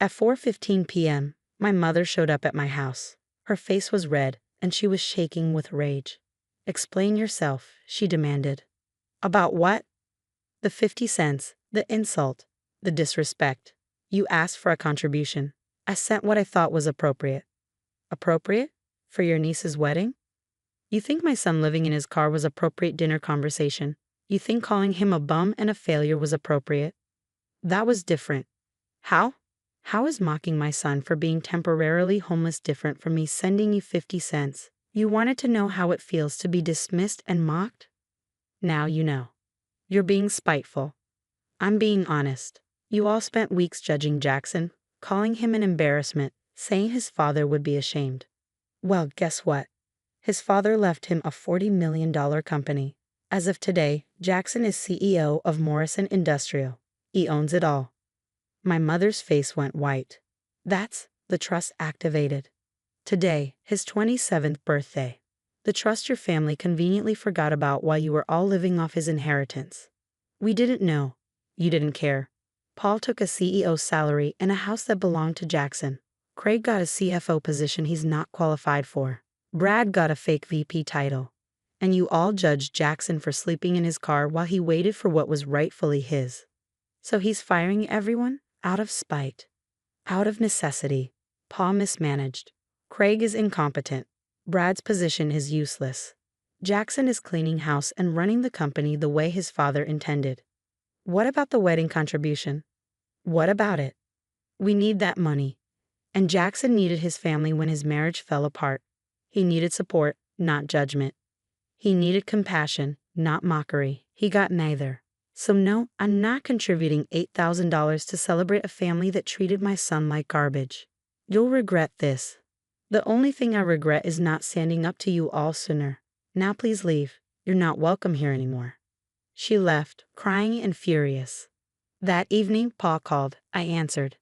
At 4:15 p.m., my mother showed up at my house. Her face was red, and she was shaking with rage. Explain yourself, she demanded. About what? The 50 cents, the insult, the disrespect. You asked for a contribution. I sent what I thought was appropriate. Appropriate? For your niece's wedding? You think my son living in his car was appropriate dinner conversation? You think calling him a bum and a failure was appropriate? That was different. How? How is mocking my son for being temporarily homeless different from me sending you 50 cents? You wanted to know how it feels to be dismissed and mocked? Now you know. You're being spiteful. I'm being honest. You all spent weeks judging Jackson, calling him an embarrassment, saying his father would be ashamed. Well, guess what? His father left him a $40 million company. As of today, Jackson is CEO of Morrison Industrial. He owns it all. My mother's face went white. That's the trust activated. Today, his 27th birthday. The trust your family conveniently forgot about while you were all living off his inheritance. We didn't know. You didn't care. Paul took a CEO salary and a house that belonged to Jackson. Craig got a CFO position he's not qualified for. Brad got a fake VP title. And you all judged Jackson for sleeping in his car while he waited for what was rightfully his. So he's firing everyone? Out of spite. Out of necessity. Paul mismanaged. Craig is incompetent. Brad's position is useless. Jackson is cleaning house and running the company the way his father intended. What about the wedding contribution? What about it? We need that money. And Jackson needed his family when his marriage fell apart. He needed support, not judgment. He needed compassion, not mockery. He got neither. So no, I'm not contributing $8,000 to celebrate a family that treated my son like garbage. You'll regret this. The only thing I regret is not standing up to you all sooner. Now please leave. You're not welcome here anymore. She left, crying and furious. That evening, Paul called. I answered.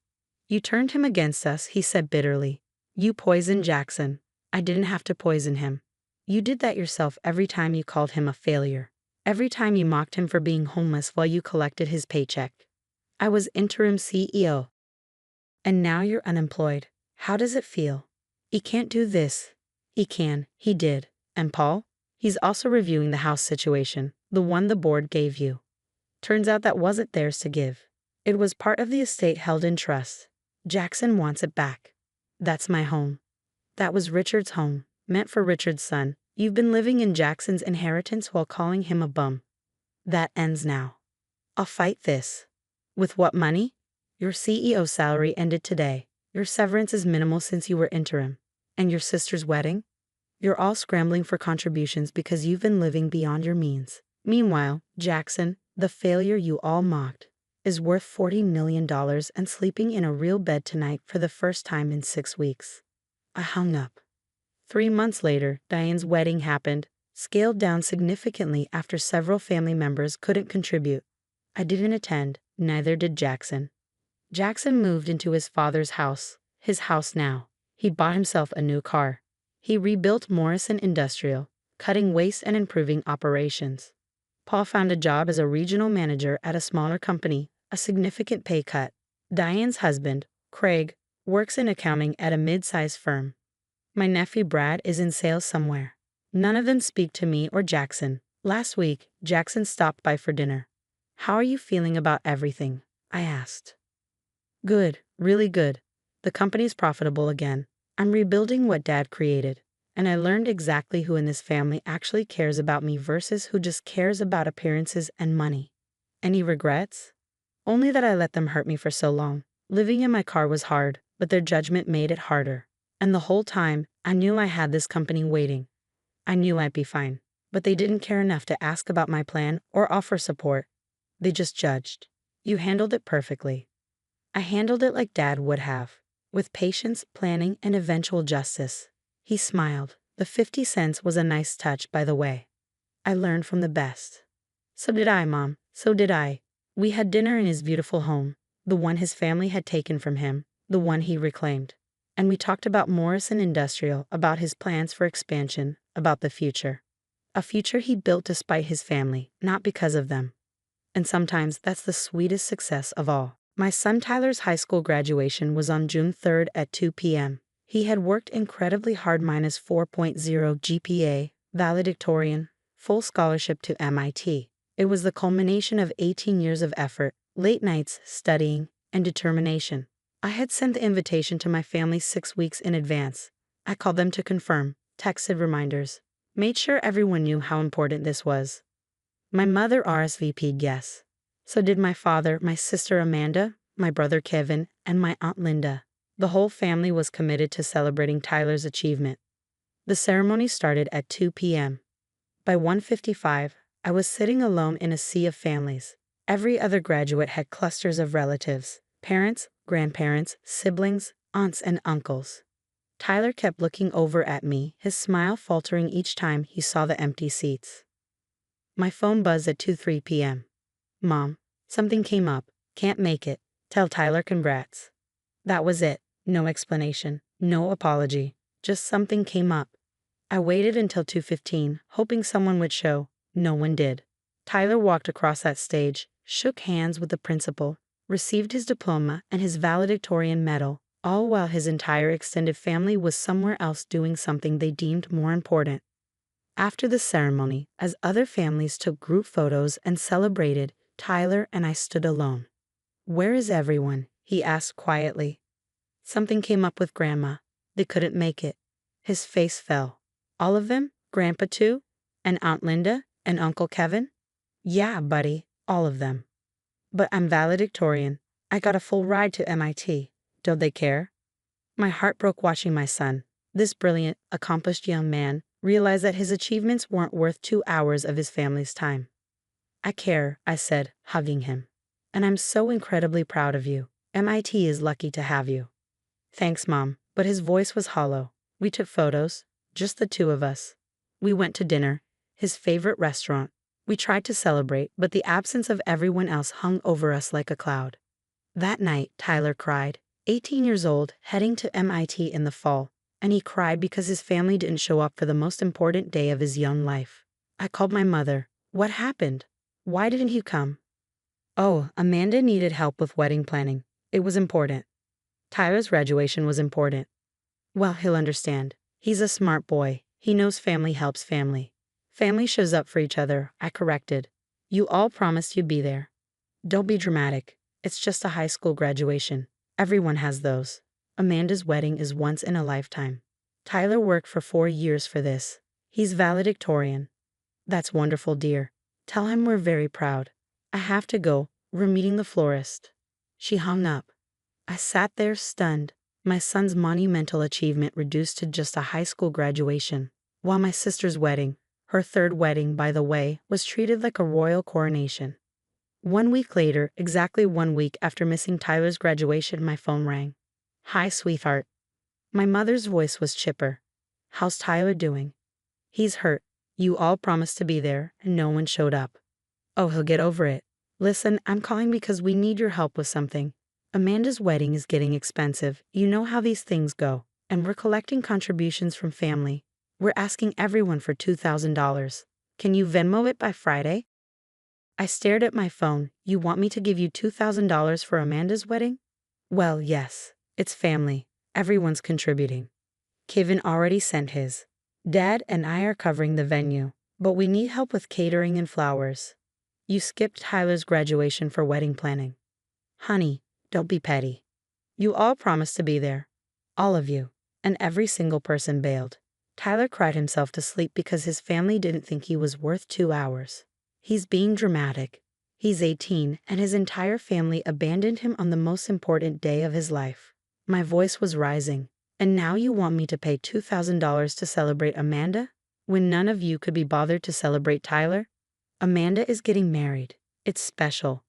You turned him against us, he said bitterly. You poisoned Jackson. I didn't have to poison him. You did that yourself every time you called him a failure. Every time you mocked him for being homeless while you collected his paycheck. I was interim CEO. And now you're unemployed. How does it feel? He can't do this. He can. He did. And Paul? He's also reviewing the house situation, the one the board gave you. Turns out that wasn't theirs to give. It was part of the estate held in trust. Jackson wants it back. That's my home. That was Richard's home, meant for Richard's son. You've been living in Jackson's inheritance while calling him a bum. That ends now. I'll fight this. With what money? Your CEO salary ended today. Your severance is minimal since you were interim. And your sister's wedding? You're all scrambling for contributions because you've been living beyond your means. Meanwhile, Jackson, the failure you all mocked, is worth $40 million and sleeping in a real bed tonight for the first time in 6 weeks. I hung up. 3 months later, Diane's wedding happened, scaled down significantly after several family members couldn't contribute. I didn't attend, neither did Jackson. Jackson moved into his father's house, his house now. He bought himself a new car. He rebuilt Morrison Industrial, cutting waste and improving operations. Paul found a job as a regional manager at a smaller company, a significant pay cut. Diane's husband, Craig, works in accounting at a mid-sized firm. My nephew Brad is in sales somewhere. None of them speak to me or Jackson. Last week, Jackson stopped by for dinner. How are you feeling about everything? I asked. Good, really good. The company's profitable again. I'm rebuilding what Dad created. And I learned exactly who in this family actually cares about me versus who just cares about appearances and money. Any regrets? Only that I let them hurt me for so long. Living in my car was hard, but their judgment made it harder. And the whole time, I knew I had this company waiting. I knew I'd be fine. But they didn't care enough to ask about my plan or offer support. They just judged. You handled it perfectly. I handled it like Dad would have, with patience, planning, and eventual justice. He smiled. The 50 cents was a nice touch, by the way. I learned from the best. So did I, Mom. So did I. We had dinner in his beautiful home, the one his family had taken from him, the one he reclaimed. And we talked about Morrison Industrial, about his plans for expansion, about the future. A future he built despite his family, not because of them. And sometimes that's the sweetest success of all. My son Tyler's high school graduation was on June 3rd at 2 p.m. He had worked incredibly hard, minus 4.0 GPA, valedictorian, full scholarship to MIT. It was the culmination of 18 years of effort, late nights, studying, and determination. I had sent the invitation to my family 6 weeks in advance. I called them to confirm, texted reminders, made sure everyone knew how important this was. My mother RSVP'd yes. So did my father, my sister Amanda, my brother Kevin, and my aunt Linda. The whole family was committed to celebrating Tyler's achievement. The ceremony started at 2 p.m. By 1:55, I was sitting alone in a sea of families. Every other graduate had clusters of relatives, parents, grandparents, siblings, aunts, and uncles. Tyler kept looking over at me, his smile faltering each time he saw the empty seats. My phone buzzed at 2:03 p.m. Mom, something came up. Can't make it. Tell Tyler congrats. That was it. No explanation. No apology. Just something came up. I waited until 2:15, hoping someone would show. No one did. Tyler walked across that stage, shook hands with the principal, received his diploma and his valedictorian medal, all while his entire extended family was somewhere else doing something they deemed more important. After the ceremony, as other families took group photos and celebrated, Tyler and I stood alone. "Where is everyone?" he asked quietly. Something came up with Grandma. They couldn't make it. His face fell. All of them? Grandpa too? And Aunt Linda? And Uncle Kevin? Yeah, buddy, all of them. But I'm valedictorian. I got a full ride to MIT. Don't they care? My heart broke watching my son, this brilliant, accomplished young man, realize that his achievements weren't worth 2 hours of his family's time. I care, I said, hugging him. And I'm so incredibly proud of you. MIT is lucky to have you. Thanks, Mom, but his voice was hollow. We took photos, just the two of us. We went to dinner, his favorite restaurant. We tried to celebrate, but the absence of everyone else hung over us like a cloud. That night, Tyler cried, 18 years old, heading to MIT in the fall, and he cried because his family didn't show up for the most important day of his young life. I called my mother. What happened? Why didn't he come? Oh, Amanda needed help with wedding planning. It was important. Tyler's graduation was important. Well, he'll understand. He's a smart boy. He knows family helps family. Family shows up for each other, I corrected. You all promised you'd be there. Don't be dramatic. It's just a high school graduation. Everyone has those. Amanda's wedding is once in a lifetime. Tyler worked for 4 years for this. He's valedictorian. That's wonderful, dear. Tell him we're very proud. I have to go. We're meeting the florist. She hung up. I sat there stunned. My son's monumental achievement reduced to just a high school graduation, while my sister's wedding, her third wedding by the way, was treated like a royal coronation. 1 week later, exactly 1 week after missing Tyler's graduation, my phone rang. Hi, sweetheart. My mother's voice was chipper. How's Tyler doing? He's hurt. You all promised to be there, and no one showed up. Oh, he'll get over it. Listen, I'm calling because we need your help with something. Amanda's wedding is getting expensive. You know how these things go. And we're collecting contributions from family. We're asking everyone for $2,000. Can you Venmo it by Friday? I stared at my phone. You want me to give you $2,000 for Amanda's wedding? Well, yes. It's family. Everyone's contributing. Kevin already sent his. Dad and I are covering the venue, but we need help with catering and flowers. You skipped Tyler's graduation for wedding planning. Honey, don't be petty. You all promised to be there. All of you. And every single person bailed. Tyler cried himself to sleep because his family didn't think he was worth 2 hours. He's being dramatic. He's 18, and his entire family abandoned him on the most important day of his life. My voice was rising. And now you want me to pay $2,000 to celebrate Amanda? When none of you could be bothered to celebrate Tyler? Amanda is getting married. It's special.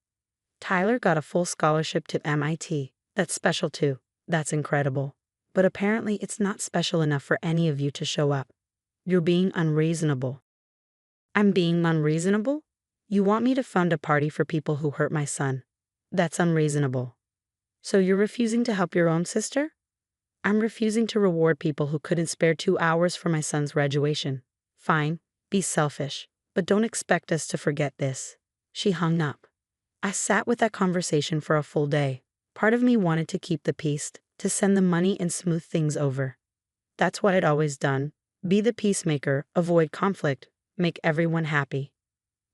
Tyler got a full scholarship to MIT. That's special too. That's incredible. But apparently it's not special enough for any of you to show up. You're being unreasonable. I'm being unreasonable? You want me to fund a party for people who hurt my son? That's unreasonable. So you're refusing to help your own sister? I'm refusing to reward people who couldn't spare 2 hours for my son's graduation. Fine, be selfish, but don't expect us to forget this. She hung up. I sat with that conversation for a full day. Part of me wanted to keep the peace, to send the money and smooth things over. That's what I'd always done. Be the peacemaker, avoid conflict, make everyone happy.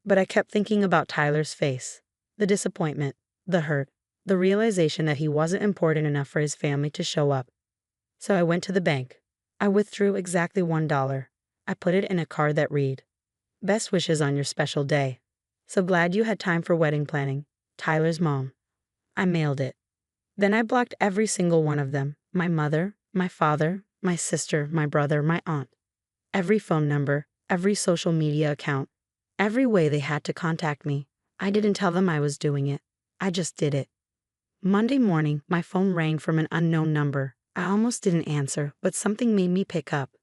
But I kept thinking about Tyler's face. The disappointment, the hurt, the realization that he wasn't important enough for his family to show up. So I went to the bank. I withdrew exactly $1. I put it in a card that read, "Best wishes on your special day. So glad you had time for wedding planning. Tyler's mom." I mailed it. Then I blocked every single one of them. My mother, my father, my sister, my brother, my aunt. Every phone number, every social media account, every way they had to contact me. I didn't tell them I was doing it. I just did it. Monday morning, my phone rang from an unknown number. I almost didn't answer, but something made me pick up.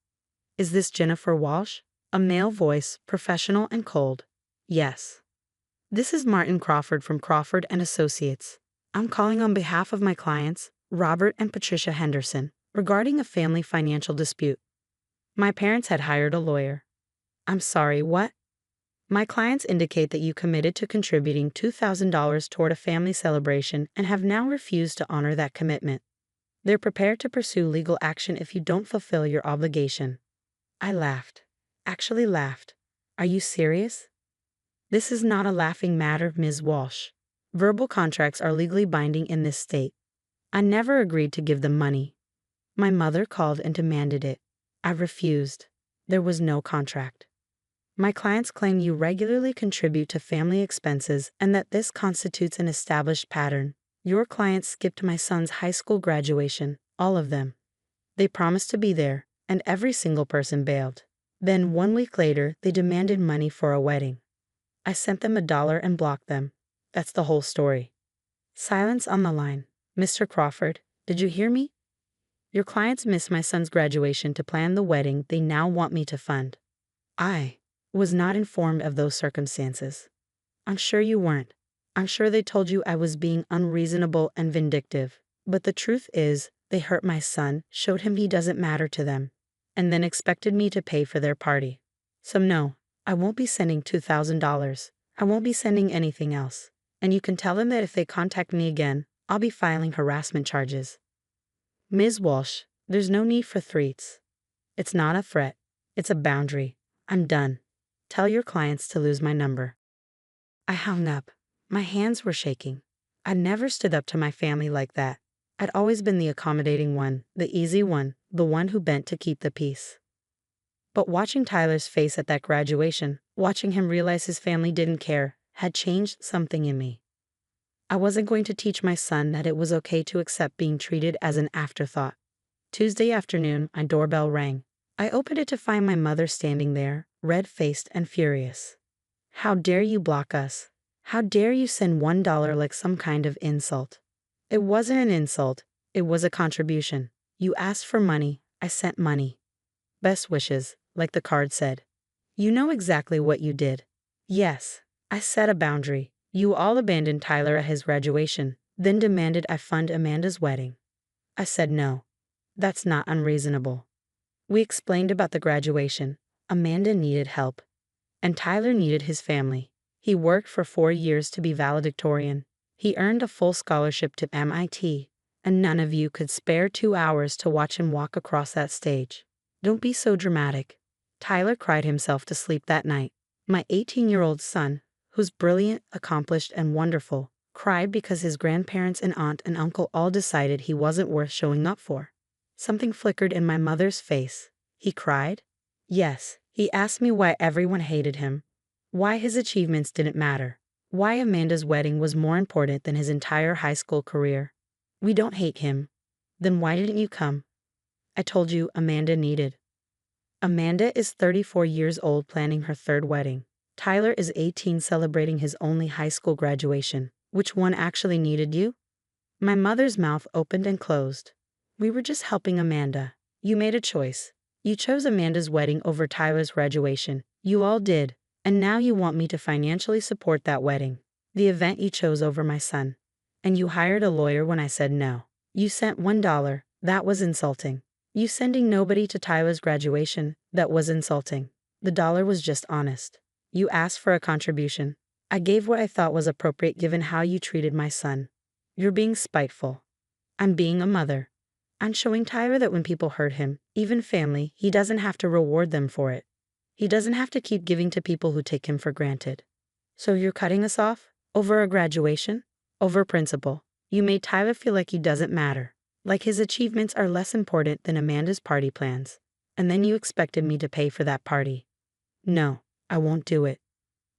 Is this Jennifer Walsh? A male voice, professional and cold. Yes. This is Martin Crawford from Crawford and Associates. I'm calling on behalf of my clients, Robert and Patricia Henderson, regarding a family financial dispute. My parents had hired a lawyer. I'm sorry, what? My clients indicate that you committed to contributing $2,000 toward a family celebration and have now refused to honor that commitment. They're prepared to pursue legal action if you don't fulfill your obligation. I laughed. Actually laughed. Are you serious? This is not a laughing matter, Ms. Walsh. Verbal contracts are legally binding in this state. I never agreed to give them money. My mother called and demanded it. I refused. There was no contract. My clients claim you regularly contribute to family expenses and that this constitutes an established pattern. Your clients skipped my son's high school graduation, all of them. They promised to be there, and every single person bailed. Then 1 week later, they demanded money for a wedding. I sent them $1 and blocked them. That's the whole story. Silence on the line. Mr. Crawford, did you hear me? Your clients missed my son's graduation to plan the wedding they now want me to fund. I was not informed of those circumstances. I'm sure you weren't. I'm sure they told you I was being unreasonable and vindictive. But the truth is, they hurt my son, showed him he doesn't matter to them, and then expected me to pay for their party. So no, I won't be sending $2,000. I won't be sending anything else. And you can tell them that if they contact me again, I'll be filing harassment charges. Ms. Walsh, there's no need for threats. It's not a threat. It's a boundary. I'm done. Tell your clients to lose my number. I hung up. My hands were shaking. I'd never stood up to my family like that. I'd always been the accommodating one, the easy one, the one who bent to keep the peace. But watching Tyler's face at that graduation, watching him realize his family didn't care, had changed something in me. I wasn't going to teach my son that it was okay to accept being treated as an afterthought. Tuesday afternoon, my doorbell rang. I opened it to find my mother standing there, red-faced and furious. How dare you block us? How dare you send $1 like some kind of insult? It wasn't an insult. It was a contribution. You asked for money. I sent money. Best wishes, like the card said. You know exactly what you did. Yes, I set a boundary. You all abandoned Tyler at his graduation, then demanded I fund Amanda's wedding. I said no. That's not unreasonable. We explained about the graduation. Amanda needed help. And Tyler needed his family. He worked for 4 years to be valedictorian. He earned a full scholarship to MIT, and none of you could spare 2 hours to watch him walk across that stage. Don't be so dramatic. Tyler cried himself to sleep that night. My 18-year-old son, who's brilliant, accomplished, and wonderful, Cried because his grandparents and aunt and uncle all decided he wasn't worth showing up for. Something flickered in my mother's face. He cried? Yes, he asked me why everyone hated him. Why his achievements didn't matter. Why Amanda's wedding was more important than his entire high school career. We don't hate him. Then why didn't you come? I told you Amanda needed. Amanda is 34 years old planning her third wedding. Tyler is 18 celebrating his only high school graduation. Which one actually needed you? My mother's mouth opened and closed. We were just helping Amanda. You made a choice. You chose Amanda's wedding over Tyler's graduation. You all did. And now you want me to financially support that wedding. The event you chose over my son. And you hired a lawyer when I said no. You sent $1. That was insulting. You sending nobody to Tyler's graduation. That was insulting. The dollar was just honest. You asked for a contribution. I gave what I thought was appropriate given how you treated my son. You're being spiteful. I'm being a mother. I'm showing Tyler that when people hurt him, even family, he doesn't have to reward them for it. He doesn't have to keep giving to people who take him for granted. So you're cutting us off? Over a graduation? Over principle. You made Tyler feel like he doesn't matter. Like his achievements are less important than Amanda's party plans. And then you expected me to pay for that party. No, I won't do it.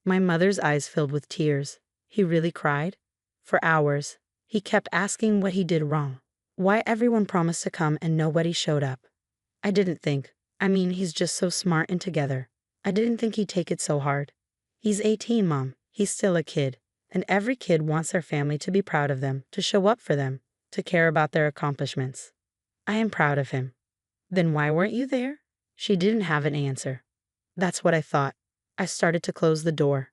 My mother's eyes filled with tears. He really cried? For hours. He kept asking what he did wrong. Why everyone promised to come and nobody showed up. I didn't think. He's just so smart and together. I didn't think he'd take it so hard. He's 18, Mom. He's still a kid. And every kid wants their family to be proud of them, to show up for them, to care about their accomplishments. I am proud of him. Then why weren't you there? She didn't have an answer. That's what I thought. I started to close the door.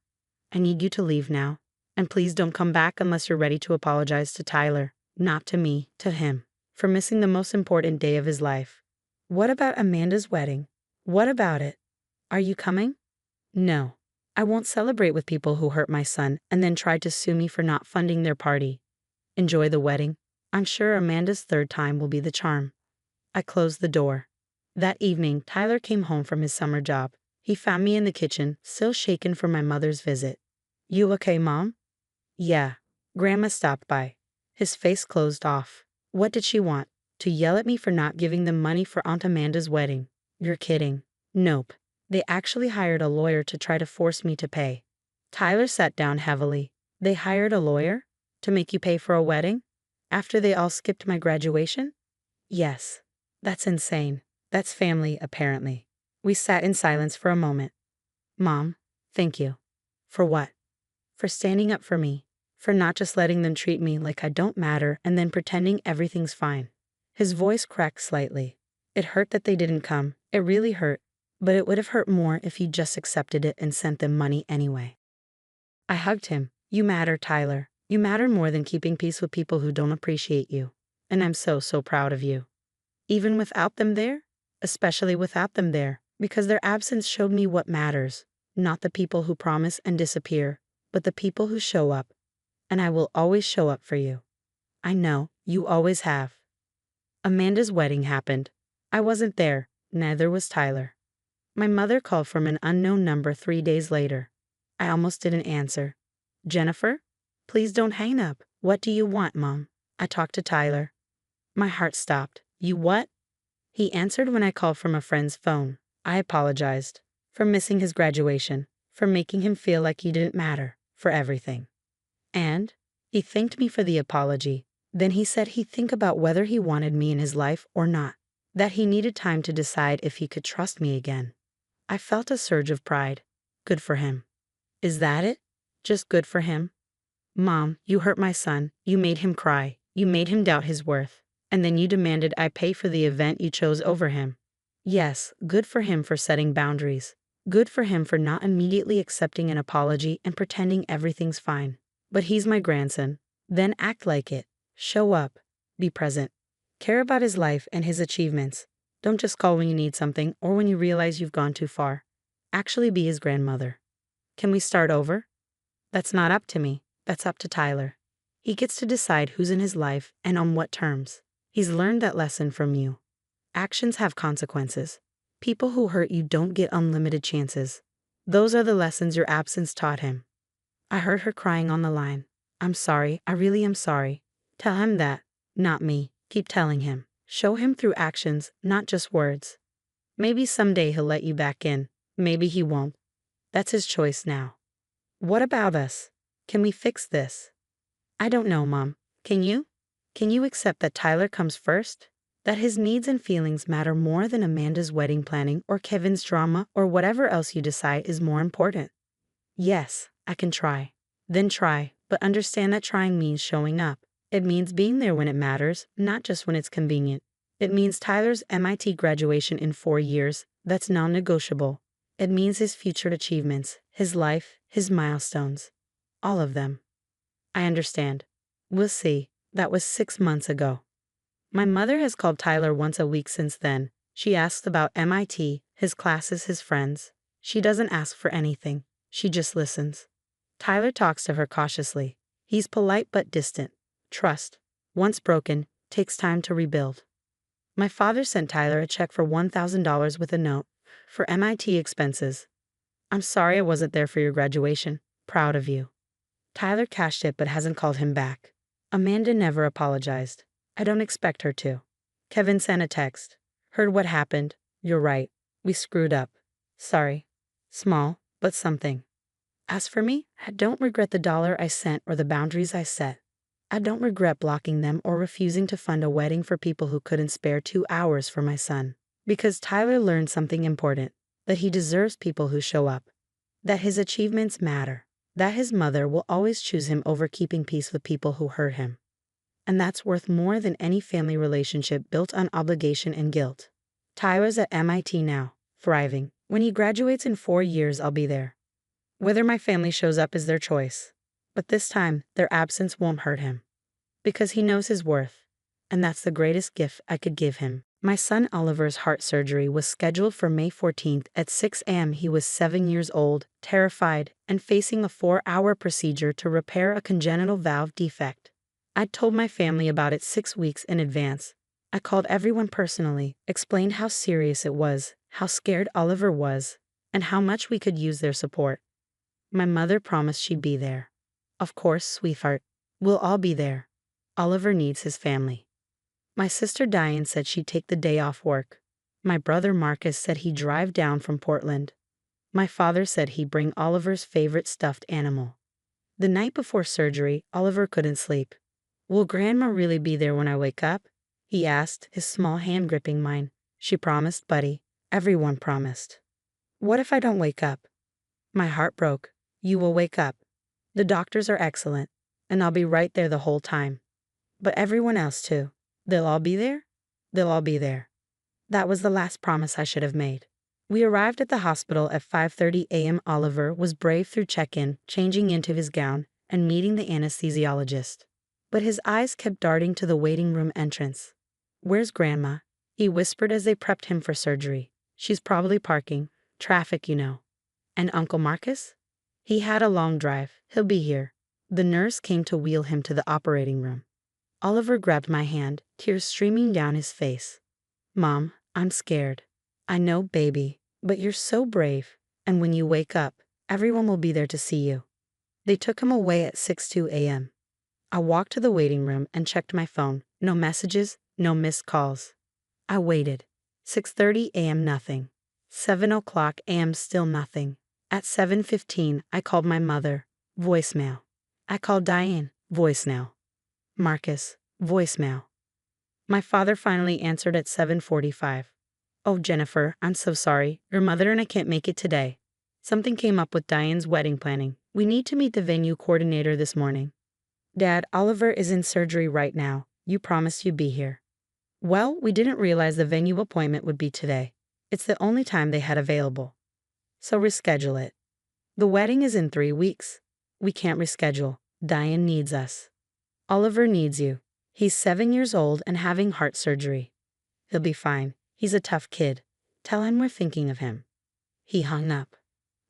I need you to leave now. And please don't come back unless you're ready to apologize to Tyler. Not to me, to him. For missing the most important day of his life. What about Amanda's wedding? What about it? Are you coming? No. I won't celebrate with people who hurt my son and then tried to sue me for not funding their party. Enjoy the wedding. I'm sure Amanda's third time will be the charm. I closed the door. That evening, Tyler came home from his summer job. He found me in the kitchen, still shaken from my mother's visit. You okay, Mom? Yeah. Grandma stopped by. His face closed off. What did she want? To yell at me for not giving them money for Aunt Amanda's wedding. You're kidding. Nope. They actually hired a lawyer to try to force me to pay. Tyler sat down heavily. They hired a lawyer? To make you pay for a wedding? After they all skipped my graduation? Yes. That's insane. That's family, apparently. We sat in silence for a moment. Mom, thank you. For what? For standing up for me. For not just letting them treat me like I don't matter and then pretending everything's fine. His voice cracked slightly. It hurt that they didn't come. It really hurt. But it would have hurt more if he just accepted it and sent them money anyway. I hugged him. You matter, Tyler. You matter more than keeping peace with people who don't appreciate you. And I'm so proud of you. Even without them there? Especially without them there, because their absence showed me what matters. Not the people who promise and disappear, but the people who show up. And I will always show up for you. I know, you always have. Amanda's wedding happened. I wasn't there, neither was Tyler. My mother called from an unknown number 3 days later. I almost didn't answer. Jennifer? Please don't hang up. What do you want, Mom? I talked to Tyler. My heart stopped. You what? He answered when I called from a friend's phone. I apologized. For missing his graduation. For making him feel like he didn't matter. For everything. And? He thanked me for the apology. Then he said he'd think about whether he wanted me in his life or not. That he needed time to decide if he could trust me again. I felt a surge of pride. Good for him. Is that it? Just good for him? Mom, you hurt my son. You made him cry. You made him doubt his worth. And then you demanded I pay for the event you chose over him. Yes, good for him for setting boundaries. Good for him for not immediately accepting an apology and pretending everything's fine. But he's my grandson. Then act like it. Show up. Be present. Care about his life and his achievements. Don't just call when you need something or when you realize you've gone too far. Actually be his grandmother. Can we start over? That's not up to me. That's up to Tyler. He gets to decide who's in his life and on what terms. He's learned that lesson from you. Actions have consequences. People who hurt you don't get unlimited chances. Those are the lessons your absence taught him. I heard her crying on the line. I'm sorry, I really am sorry. Tell him that, not me. Keep telling him. Show him through actions, not just words. Maybe someday he'll let you back in. Maybe he won't. That's his choice now. What about us? Can we fix this? I don't know, Mom. Can you? Can you accept that Tyler comes first? That his needs and feelings matter more than Amanda's wedding planning or Kevin's drama or whatever else you decide is more important? Yes, I can try. Then try, but understand that trying means showing up. It means being there when it matters, not just when it's convenient. It means Tyler's MIT graduation in 4 years, that's non-negotiable. It means his future achievements, his life, his milestones. All of them. I understand. We'll see. That was 6 months ago. My mother has called Tyler once a week since then. She asks about MIT, his classes, his friends. She doesn't ask for anything. She just listens. Tyler talks to her cautiously. He's polite but distant. Trust, once broken, takes time to rebuild. My father sent Tyler a check for $1,000 with a note for MIT expenses. I'm sorry I wasn't there for your graduation. Proud of you. Tyler cashed it but hasn't called him back. Amanda never apologized. I don't expect her to. Kevin sent a text. Heard what happened. You're right. We screwed up. Sorry. Small, but something. As for me, I don't regret the dollar I sent or the boundaries I set. I don't regret blocking them or refusing to fund a wedding for people who couldn't spare 2 hours for my son. Because Tyler learned something important, that he deserves people who show up, that his achievements matter, that his mother will always choose him over keeping peace with people who hurt him. And that's worth more than any family relationship built on obligation and guilt. Tyler's at MIT now, thriving. When he graduates in 4 years, I'll be there. Whether my family shows up is their choice. But this time, their absence won't hurt him. Because he knows his worth. And that's the greatest gift I could give him. My son Oliver's heart surgery was scheduled for May 14th at 6 a.m. He was 7 years old, terrified, and facing a 4-hour procedure to repair a congenital valve defect. I'd told my family about it 6 weeks in advance. I called everyone personally, explained how serious it was, how scared Oliver was, and how much we could use their support. My mother promised she'd be there. Of course, sweetheart. We'll all be there. Oliver needs his family. My sister Diane said she'd take the day off work. My brother Marcus said he'd drive down from Portland. My father said he'd bring Oliver's favorite stuffed animal. The night before surgery, Oliver couldn't sleep. Will Grandma really be there when I wake up? He asked, his small hand gripping mine. She promised, buddy. Everyone promised. What if I don't wake up? My heart broke. You will wake up. The doctors are excellent, and I'll be right there the whole time. But everyone else too. They'll all be there? They'll all be there. That was the last promise I should have made. We arrived at the hospital at 5:30 a.m. Oliver was brave through check-in, changing into his gown, and meeting the anesthesiologist. But his eyes kept darting to the waiting room entrance. Where's Grandma? He whispered as they prepped him for surgery. She's probably parking. Traffic, you know. And Uncle Marcus? He had a long drive. He'll be here. The nurse came to wheel him to the operating room. Oliver grabbed my hand, tears streaming down his face. Mom, I'm scared. I know, baby, but you're so brave. And when you wake up, everyone will be there to see you. They took him away at 6:02 a.m. I walked to the waiting room and checked my phone. No messages, no missed calls. I waited. 6:30 a.m. nothing. 7:00 a.m. still nothing. At 7:15, I called my mother. Voicemail. I called Diane. Voicemail. Marcus. Voicemail. My father finally answered at 7:45. Oh, Jennifer, I'm so sorry. Your mother and I can't make it today. Something came up with Diane's wedding planning. We need to meet the venue coordinator this morning. Dad, Oliver is in surgery right now. You promised you'd be here. Well, we didn't realize the venue appointment would be today. It's the only time they had available. So reschedule it. The wedding is in 3 weeks. We can't reschedule. Diane needs us. Oliver needs you. He's 7 years old and having heart surgery. He'll be fine. He's a tough kid. Tell him we're thinking of him. He hung up.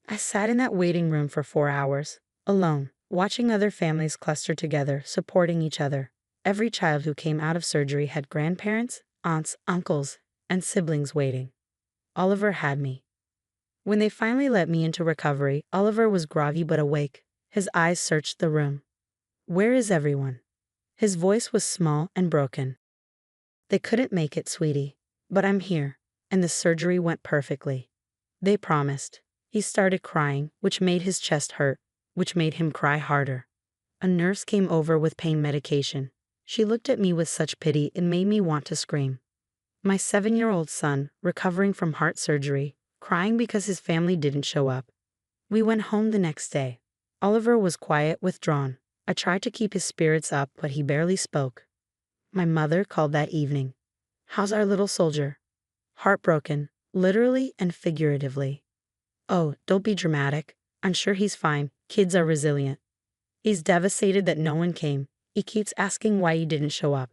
I sat in that waiting room for 4 hours, alone, watching other families cluster together, supporting each other. Every child who came out of surgery had grandparents, aunts, uncles, and siblings waiting. Oliver had me. When they finally let me into recovery, Oliver was groggy but awake. His eyes searched the room. Where is everyone? His voice was small and broken. They couldn't make it, sweetie. But I'm here, and the surgery went perfectly. They promised. He started crying, which made his chest hurt, which made him cry harder. A nurse came over with pain medication. She looked at me with such pity it made me want to scream. My 7-year-old son, recovering from heart surgery, crying because his family didn't show up. We went home the next day. Oliver was quiet, withdrawn. I tried to keep his spirits up, but he barely spoke. My mother called that evening. How's our little soldier? Heartbroken, literally and figuratively. Oh, don't be dramatic. I'm sure he's fine. Kids are resilient. He's devastated that no one came. He keeps asking why you didn't show up.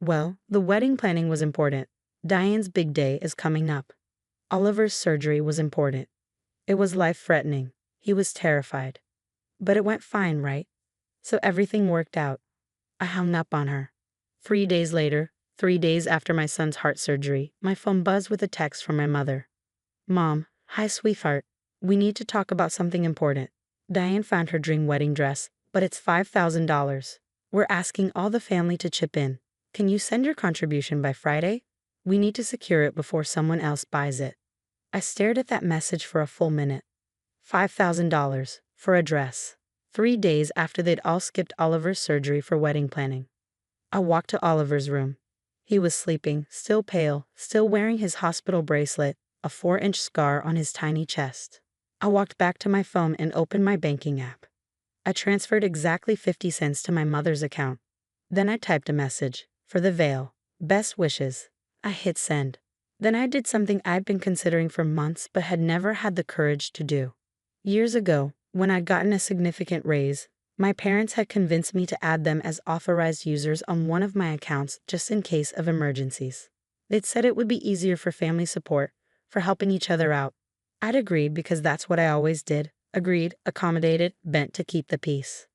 Well, the wedding planning was important. Diane's big day is coming up. Oliver's surgery was important. It was life-threatening. He was terrified. But it went fine, right? So everything worked out. I hung up on her. 3 days later, 3 days after my son's heart surgery, my phone buzzed with a text from my mother. Mom, hi sweetheart. We need to talk about something important. Diane found her dream wedding dress, but it's $5,000. We're asking all the family to chip in. Can you send your contribution by Friday? We need to secure it before someone else buys it. I stared at that message for a full minute. $5,000 for a dress. 3 days after they'd all skipped Oliver's surgery for wedding planning. I walked to Oliver's room. He was sleeping, still pale, still wearing his hospital bracelet, a 4-inch scar on his tiny chest. I walked back to my phone and opened my banking app. I transferred exactly 50 cents to my mother's account. Then I typed a message. For the veil. Best wishes. I hit send. Then I did something I'd been considering for months but had never had the courage to do. Years ago, when I'd gotten a significant raise, my parents had convinced me to add them as authorized users on one of my accounts just in case of emergencies. They'd said it would be easier for family support, for helping each other out. I'd agreed because that's what I always did. Agreed, accommodated, bent to keep the peace.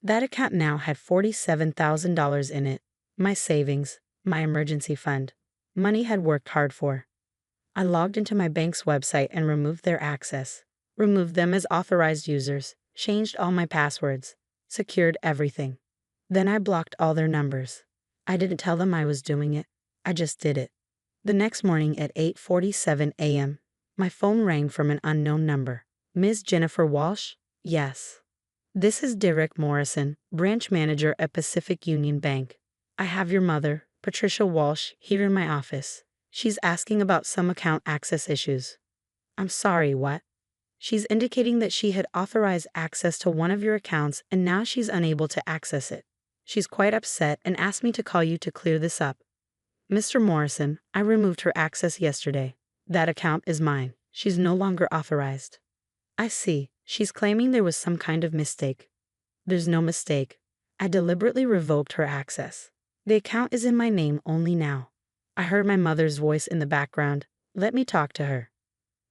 That account now had $47,000 in it. My savings, my emergency fund. Money had worked hard for. I logged into my bank's website and removed their access. Removed them as authorized users. Changed all my passwords. Secured everything. Then I blocked all their numbers. I didn't tell them I was doing it. I just did it. The next morning at 8:47 a.m., my phone rang from an unknown number. Ms. Jennifer Walsh? Yes. This is Derek Morrison, branch manager at Pacific Union Bank. I have your mother, Patricia Walsh, here in my office. She's asking about some account access issues. I'm sorry, what? She's indicating that she had authorized access to one of your accounts and now she's unable to access it. She's quite upset and asked me to call you to clear this up. Mr. Morrison, I removed her access yesterday. That account is mine. She's no longer authorized. I see. She's claiming there was some kind of mistake. There's no mistake. I deliberately revoked her access. The account is in my name only now. I heard my mother's voice in the background. Let me talk to her.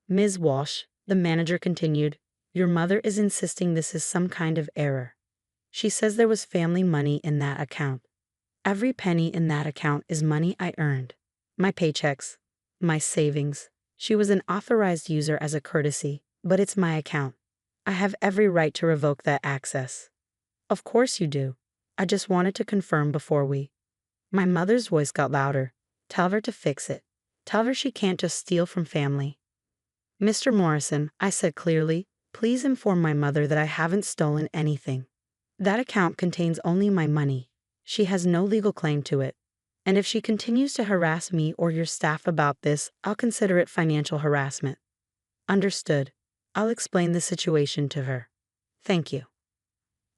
Ms. Walsh, the manager continued, your mother is insisting this is some kind of error. She says there was family money in that account. Every penny in that account is money I earned. My paychecks, my savings. She was an authorized user as a courtesy, but it's my account. I have every right to revoke that access. Of course you do. I just wanted to confirm before we. My mother's voice got louder. Tell her to fix it. Tell her she can't just steal from family. Mr. Morrison, I said clearly, please inform my mother that I haven't stolen anything. That account contains only my money. She has no legal claim to it. And if she continues to harass me or your staff about this, I'll consider it financial harassment. Understood. I'll explain the situation to her. Thank you.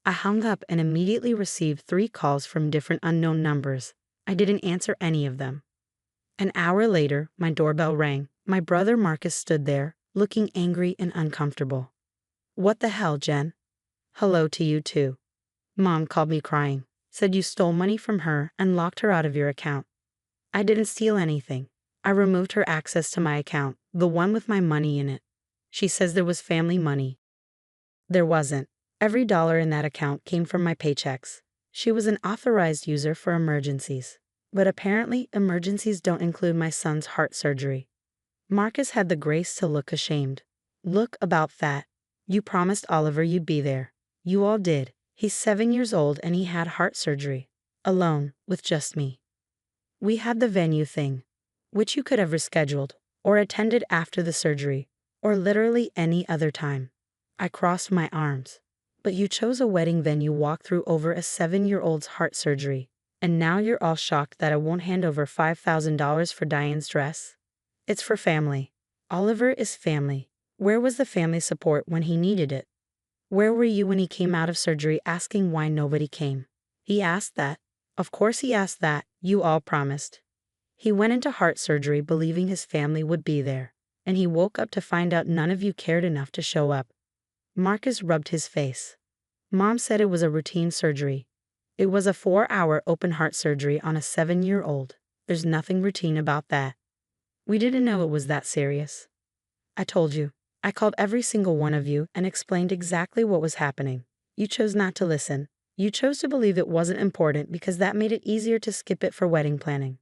I hung up and immediately received 3 calls from different unknown numbers. I didn't answer any of them. An hour later, my doorbell rang. My brother Marcus stood there, looking angry and uncomfortable. What the hell, Jen? Hello to you too. Mom called me crying, said you stole money from her and locked her out of your account. I didn't steal anything. I removed her access to my account, the one with my money in it. She says there was family money. There wasn't. Every dollar in that account came from my paychecks. She was an authorized user for emergencies. But apparently, emergencies don't include my son's heart surgery. Marcus had the grace to look ashamed. Look about that. You promised Oliver you'd be there. You all did. He's 7 years old and he had heart surgery. Alone, with just me. We had the venue thing, which you could have rescheduled, or attended after the surgery, or literally any other time. I crossed my arms. But you chose a wedding venue walk through over a 7-year-old's heart surgery, and now you're all shocked that I won't hand over $5,000 for Diane's dress? It's for family. Oliver is family. Where was the family support when he needed it? Where were you when he came out of surgery asking why nobody came? He asked that. Of course he asked that, you all promised. He went into heart surgery believing his family would be there, and he woke up to find out none of you cared enough to show up. Marcus rubbed his face. Mom said it was a routine surgery. It was a 4-hour open heart surgery on a 7-year-old. There's nothing routine about that. We didn't know it was that serious. I told you. I called every single one of you and explained exactly what was happening. You chose not to listen. You chose to believe it wasn't important because that made it easier to skip it for wedding planning.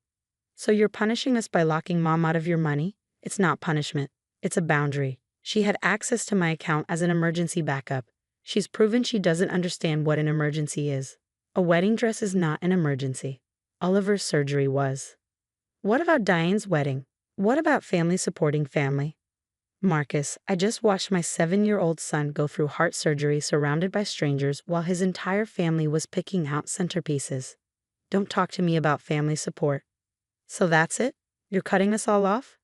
So you're punishing us by locking Mom out of your money? It's not punishment. It's a boundary. She had access to my account as an emergency backup. She's proven she doesn't understand what an emergency is. A wedding dress is not an emergency. Oliver's surgery was. What about Diane's wedding? What about family supporting family? Marcus, I just watched my 7-year-old son go through heart surgery surrounded by strangers while his entire family was picking out centerpieces. Don't talk to me about family support. So that's it? You're cutting us all off?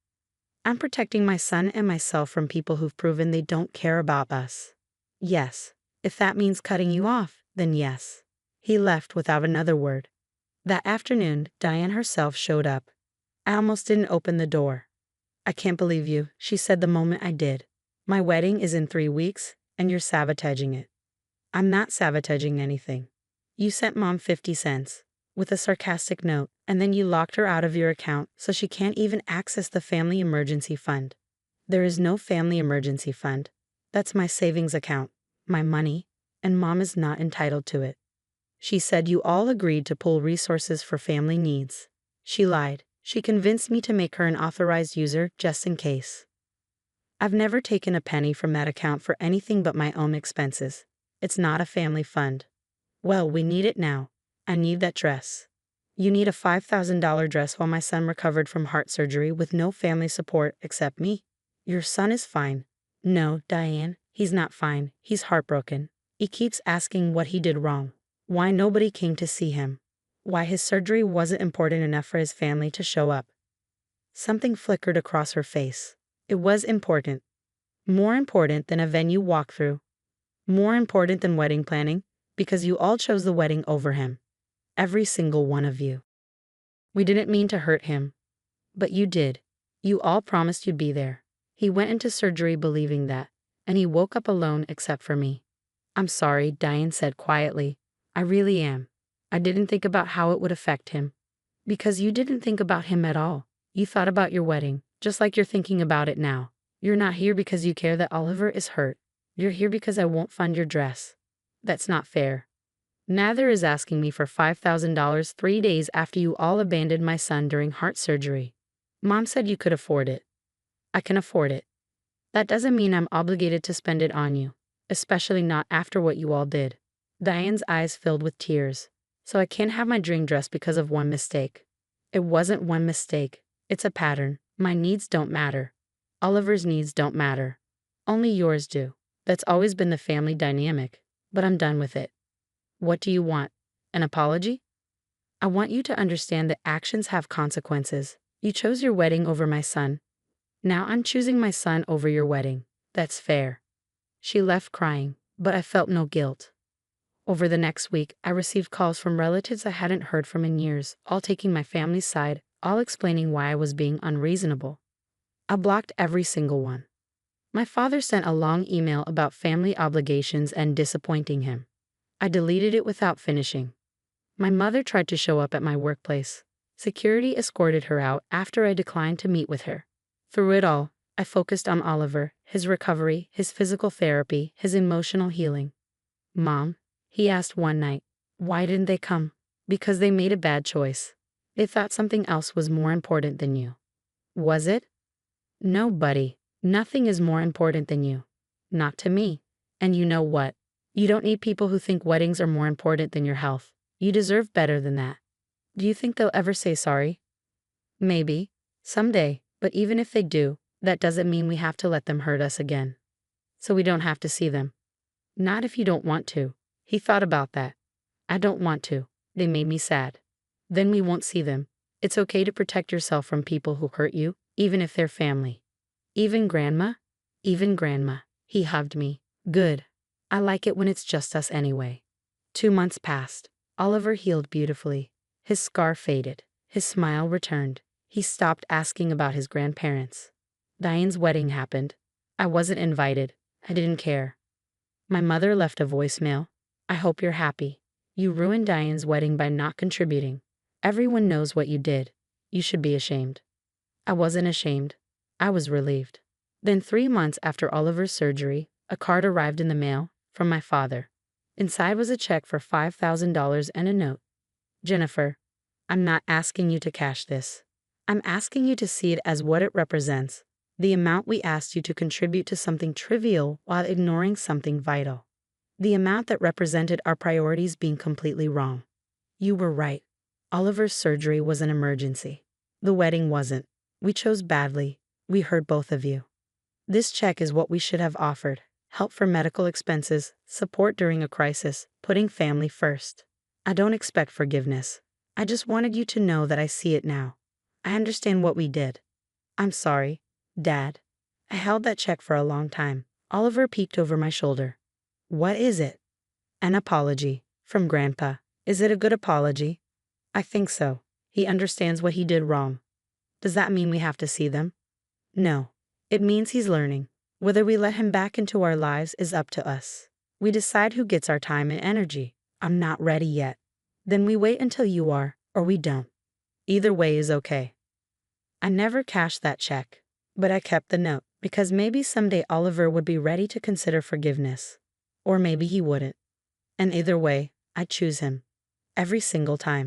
I'm protecting my son and myself from people who've proven they don't care about us. Yes. If that means cutting you off, then yes. He left without another word. That afternoon, Diane herself showed up. I almost didn't open the door. I can't believe you, she said the moment I did. My wedding is in 3 weeks, and you're sabotaging it. I'm not sabotaging anything. You sent Mom 50 cents, with a sarcastic note, and then you locked her out of your account so she can't even access the family emergency fund. There is no family emergency fund. That's my savings account, my money, and Mom is not entitled to it. She said you all agreed to pool resources for family needs. She lied. She convinced me to make her an authorized user just in case. I've never taken a penny from that account for anything but my own expenses. It's not a family fund. Well, we need it now. I need that dress. You need a $5,000 dress while my son recovered from heart surgery with no family support except me. Your son is fine. No, Diane, he's not fine. He's heartbroken. He keeps asking what he did wrong. Why nobody came to see him. Why his surgery wasn't important enough for his family to show up. Something flickered across her face. It was important. More important than a venue walkthrough. More important than wedding planning, because you all chose the wedding over him. Every single one of you. We didn't mean to hurt him. But you did. You all promised you'd be there. He went into surgery believing that, and he woke up alone except for me. I'm sorry, Diane said quietly. I really am. I didn't think about how it would affect him. Because you didn't think about him at all. You thought about your wedding, just like you're thinking about it now. You're not here because you care that Oliver is hurt. You're here because I won't fund your dress. That's not fair. Neither is asking me for $5,000 3 days after you all abandoned my son during heart surgery. Mom said you could afford it. I can afford it. That doesn't mean I'm obligated to spend it on you, especially not after what you all did. Diane's eyes filled with tears. So I can't have my dream dress because of one mistake. It wasn't one mistake. It's a pattern. My needs don't matter. Oliver's needs don't matter. Only yours do. That's always been the family dynamic. But I'm done with it. What do you want? An apology? I want you to understand that actions have consequences. You chose your wedding over my son. Now I'm choosing my son over your wedding. That's fair. She left crying, but I felt no guilt. Over the next week, I received calls from relatives I hadn't heard from in years, all taking my family's side, all explaining why I was being unreasonable. I blocked every single one. My father sent a long email about family obligations and disappointing him. I deleted it without finishing. My mother tried to show up at my workplace. Security escorted her out after I declined to meet with her. Through it all, I focused on Oliver, his recovery, his physical therapy, his emotional healing. Mom, he asked one night, why didn't they come? Because they made a bad choice. They thought something else was more important than you. Was it? No, buddy. Nothing is more important than you. Not to me. And you know what? You don't need people who think weddings are more important than your health. You deserve better than that. Do you think they'll ever say sorry? Maybe. Someday. But even if they do, that doesn't mean we have to let them hurt us again. So we don't have to see them. Not if you don't want to. He thought about that. I don't want to. They made me sad. Then we won't see them. It's okay to protect yourself from people who hurt you, even if they're family. Even grandma? Even grandma. He hugged me. Good. I like it when it's just us anyway. 2 months passed. Oliver healed beautifully. His scar faded. His smile returned. He stopped asking about his grandparents. Diane's wedding happened. I wasn't invited. I didn't care. My mother left a voicemail. I hope you're happy. You ruined Diane's wedding by not contributing. Everyone knows what you did. You should be ashamed. I wasn't ashamed. I was relieved. Then 3 months after Oliver's surgery, a card arrived in the mail from my father. Inside was a check for $5,000 and a note. Jennifer, I'm not asking you to cash this. I'm asking you to see it as what it represents. The amount we asked you to contribute to something trivial while ignoring something vital. The amount that represented our priorities being completely wrong. You were right. Oliver's surgery was an emergency. The wedding wasn't. We chose badly. We hurt both of you. This check is what we should have offered. Help for medical expenses, support during a crisis, putting family first. I don't expect forgiveness. I just wanted you to know that I see it now. I understand what we did. I'm sorry, Dad. I held that check for a long time. Oliver peeked over my shoulder. What is it? An apology. From Grandpa. Is it a good apology? I think so. He understands what he did wrong. Does that mean we have to see them? No. It means he's learning. Whether we let him back into our lives is up to us. We decide who gets our time and energy. I'm not ready yet. Then we wait until you are, or we don't. Either way is okay. I never cashed that check, but I kept the note because maybe someday Oliver would be ready to consider forgiveness. Or maybe he wouldn't. And either way, I'd choose him. Every single time.